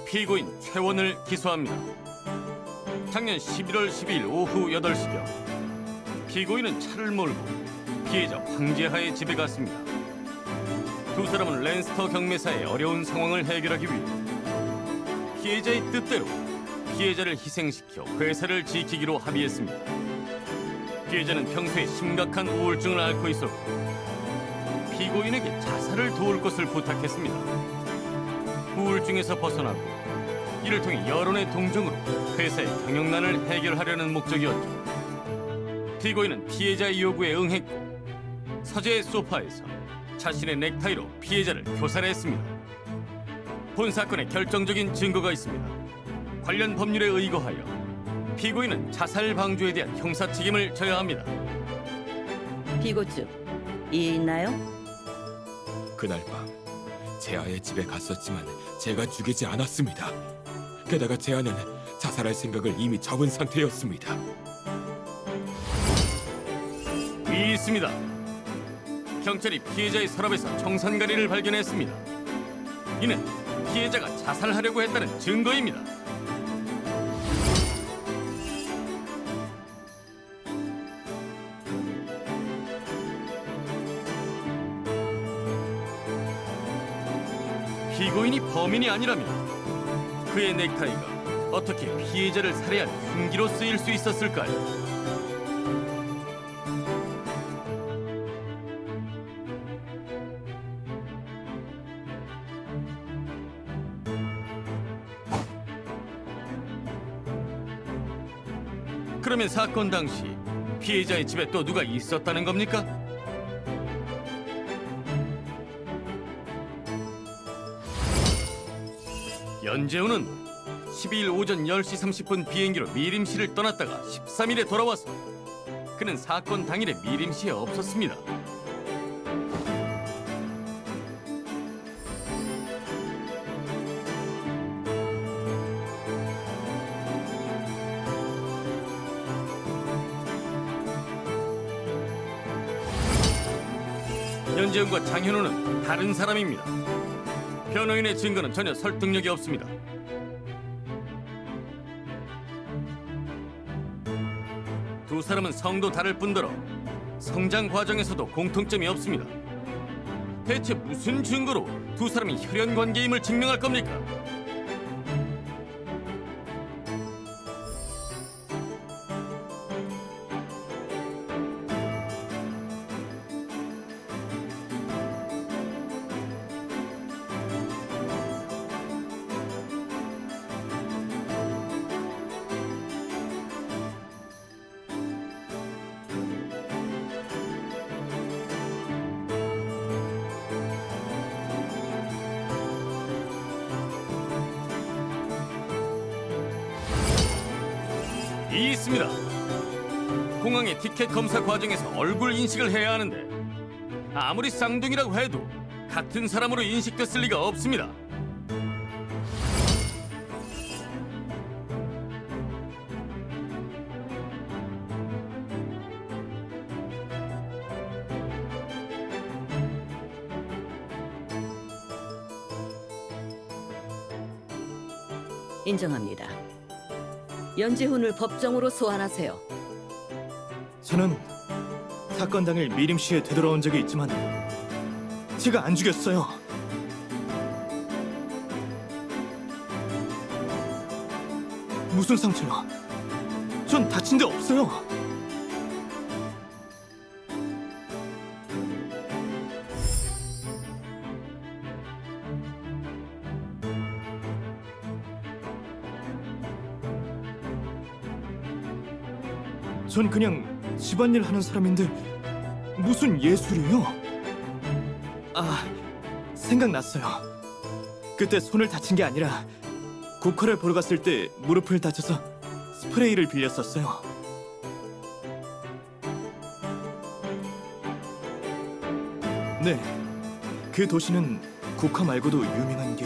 피고인 최원을 기소합니다. 작년 11월 12일 오후 8시경 피고인은 차를 몰고 피해자 황제하의 집에 갔습니다. 두 사람은 랜스터 경매사의 어려운 상황을 해결하기 위해 피해자의 뜻대로 피해자를 희생시켜 회사를 지키기로 합의했습니다. 피해자는 평소에 심각한 우울증을 앓고 있었고 피고인에게 자살을 도울 것을 부탁했습니다. 우울증에서 벗어나고 이를 통해 여론의 동정으로 회사의 경영난을 해결하려는 목적이었죠. 피고인은 피해자의 요구에 응했고 서재의 소파에서 자신의 넥타이로 피해자를 교살했습니다. 본 사건에 결정적인 증거가 있습니다. 관련 법률에 의거하여 피고인은 자살 방조에 대한 형사 책임을 져야 합니다. 피고 측 이해 있나요? 그날 밤 재하의 집에 갔었지만 제가 죽이지 않았습니다. 게다가 재하는 자살할 생각을 이미 접은 상태였습니다. 이 있습니다. 경찰이 피해자의 서랍에서 청산가리를 발견했습니다. 이는 피해자가 자살하려고 했다는 증거입니다. 피고인이 범인이 아니라면 그의 넥타이가 어떻게 피해자를 살해한 흉기로 쓰일 수 있었을까요? 그러면 사건 당시 피해자의 집에 또 누가 있었다는 겁니까? 연재훈은 12일 오전 10시 30분 비행기로 미림시를 떠났다가 13일에 돌아와서 그는 사건 당일에 미림시에 없었습니다. 연재훈과 장현우는 다른 사람입니다. 변호인의 증거는 전혀 설득력이 없습니다. 두 사람은 성도 다를 뿐더러 성장 과정에서도 공통점이 없습니다. 대체 무슨 증거로 두 사람이 혈연 관계임을 증명할 겁니까? 이 있습니다. 공항의 티켓 검사 과정에서 얼굴 인식을 해야 하는데 아무리 쌍둥이라고 해도 같은 사람으로 인식됐을 리가 없습니다. 인정합니다. 연재훈을 법정으로 소환하세요. 저는 사건 당일 미림시에 되돌아온 적이 있지만 제가 안 죽였어요. 무슨 상처요? 전 다친 데 없어요. 전 그냥 집안일 하는 사람인데 무슨 예술이에요? 아, 생각났어요. 그때 손을 다친 게 아니라 국화를 보러 갔을 때 무릎을 다쳐서 스프레이를 빌렸었어요. 네, 그 도시는 국화 말고도 유명한 게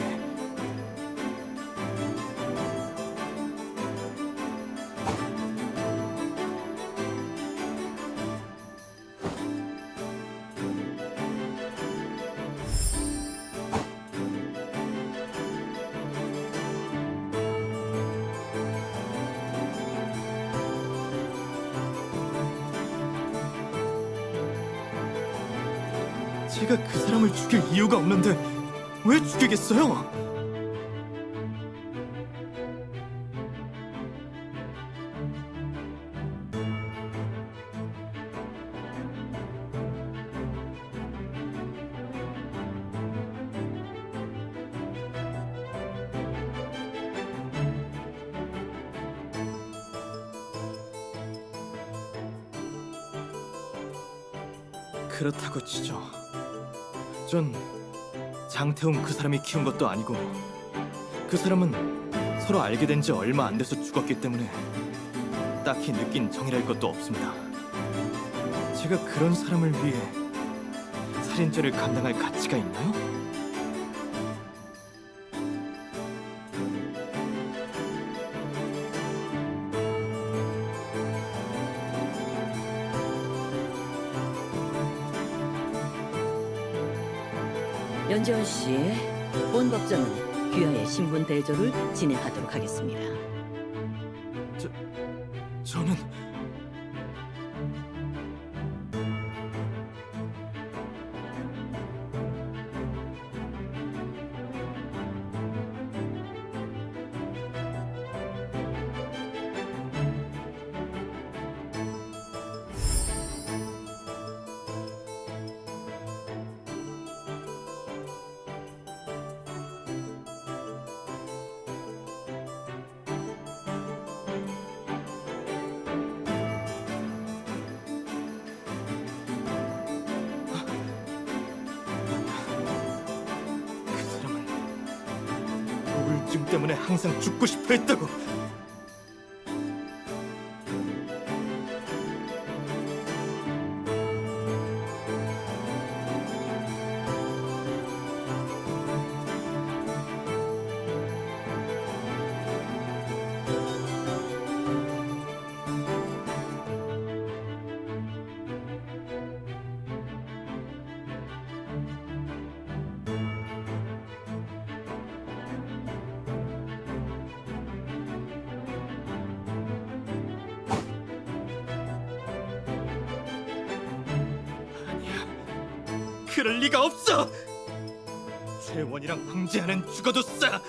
제가 그 사람을 죽일 이유가 없는데 왜 죽이겠어요? 그렇다고 치죠. 전 장태웅 그 사람이 키운 것도 아니고 그 사람은 서로 알게 된 지 얼마 안 돼서 죽었기 때문에 딱히 느낀 정이랄 것도 없습니다. 제가 그런 사람을 위해 살인죄를 감당할 가치가 있나요? 연재원 씨, 본 법정은 귀하의 신분 대조를 진행하도록 하겠습니다. 저는 그 사람은 우울증 때문에 항상 죽고 싶어 했다고. 그럴 리가 없어! 채원이랑 황제하는 죽어도 싸!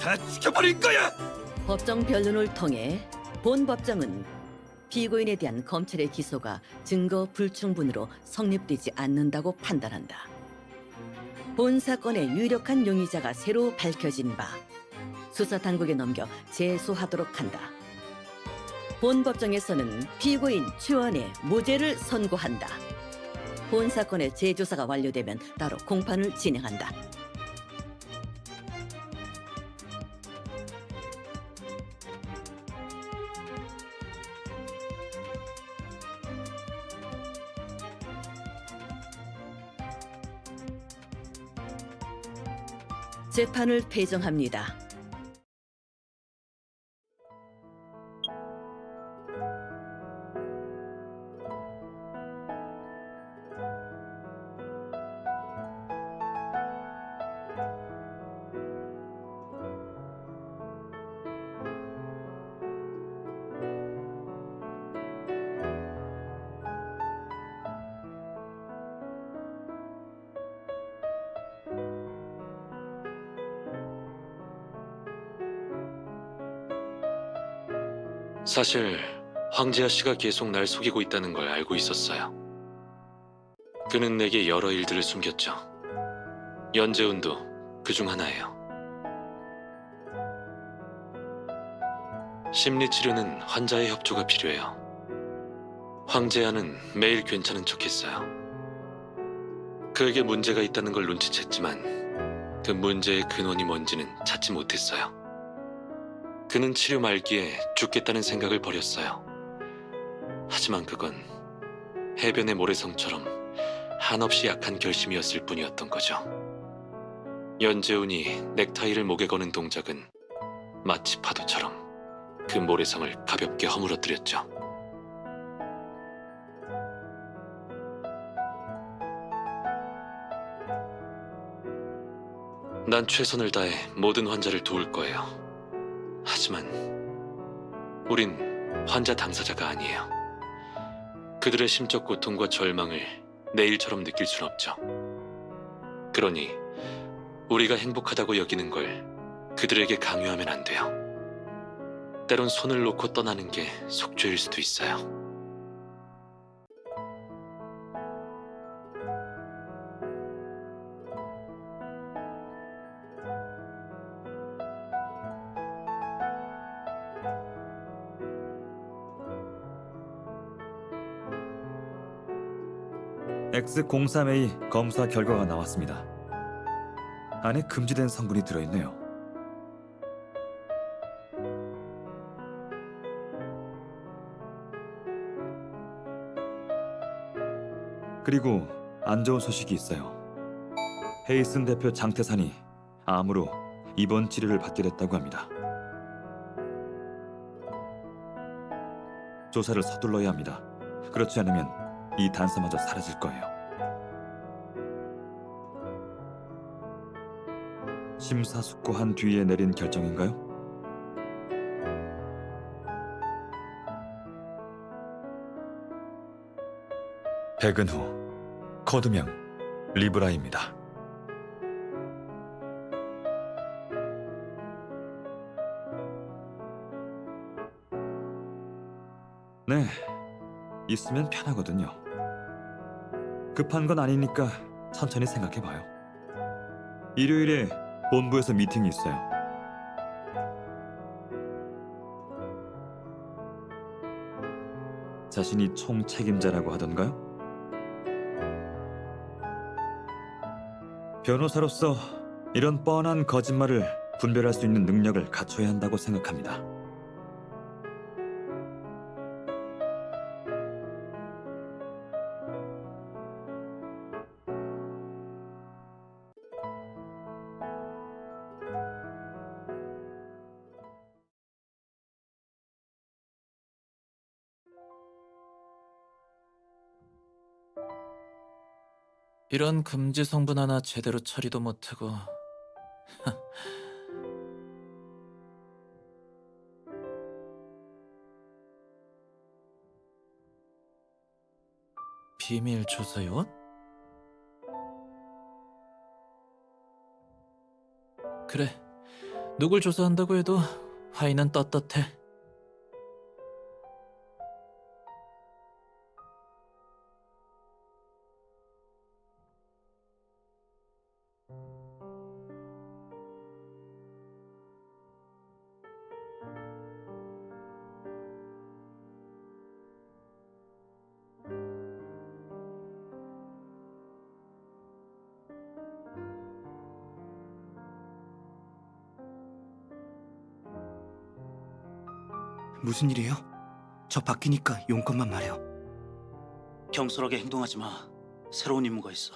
다 죽여버릴 거야! 법정 변론을 통해 본 법정은 피고인에 대한 검찰의 기소가 증거 불충분으로 성립되지 않는다고 판단한다. 본 사건의 유력한 용의자가 새로 밝혀진 바 수사 당국에 넘겨 재수하도록 한다. 본 법정에서는 피고인 최원의 무죄를 선고한다. 본 사건의 재조사가 완료되면 따로 공판을 진행한다. 재판을 폐정합니다. 사실 황재하 씨가 계속 날 속이고 있다는 걸 알고 있었어요. 그는 내게 여러 일들을 숨겼죠. 연재훈도 그중 하나예요. 심리치료는 환자의 협조가 필요해요. 황재하는 매일 괜찮은 척했어요. 그에게 문제가 있다는 걸 눈치챘지만 그 문제의 근원이 뭔지는 찾지 못했어요. 그는 치료 말기에 죽겠다는 생각을 버렸어요. 하지만 그건 해변의 모래성처럼 한없이 약한 결심이었을 뿐이었던 거죠. 연재훈이 넥타이를 목에 거는 동작은 마치 파도처럼 그 모래성을 가볍게 허물어뜨렸죠. 난 최선을 다해 모든 환자를 도울 거예요. 하지만 우린 환자 당사자가 아니에요. 그들의 심적 고통과 절망을 내일처럼 느낄 순 없죠. 그러니 우리가 행복하다고 여기는 걸 그들에게 강요하면 안 돼요. 때론 손을 놓고 떠나는 게 속죄일 수도 있어요. X03A 검사 결과가 나왔습니다. 안에 금지된 성분이 들어있네요. 그리고 안 좋은 소식이 있어요. 헤이슨 대표 장태산이 암으로 입원 치료를 받게 됐다고 합니다. 조사를 서둘러야 합니다. 그렇지 않으면 이 단서마저 사라질 거예요. 심사숙고한 뒤에 내린 결정인가요? 백은후, 코드명 리브라입니다. 네, 있으면 편하거든요. 급한 건 아니니까 천천히 생각해봐요. 일요일에 본부에서 미팅이 있어요. 자신이 총책임자라고 하던가요? 변호사로서 이런 뻔한 거짓말을 분별할 수 있는 능력을 갖춰야 한다고 생각합니다. 이런 금지 성분 하나 제대로 처리도 못하고 비밀 조사 요원? 그래, 누굴 조사한다고 해도 화이는 떳떳해. 무슨 일이에요? 저 바뀌니까 용건만 말해요. 경솔하게 행동하지 마. 새로운 임무가 있어.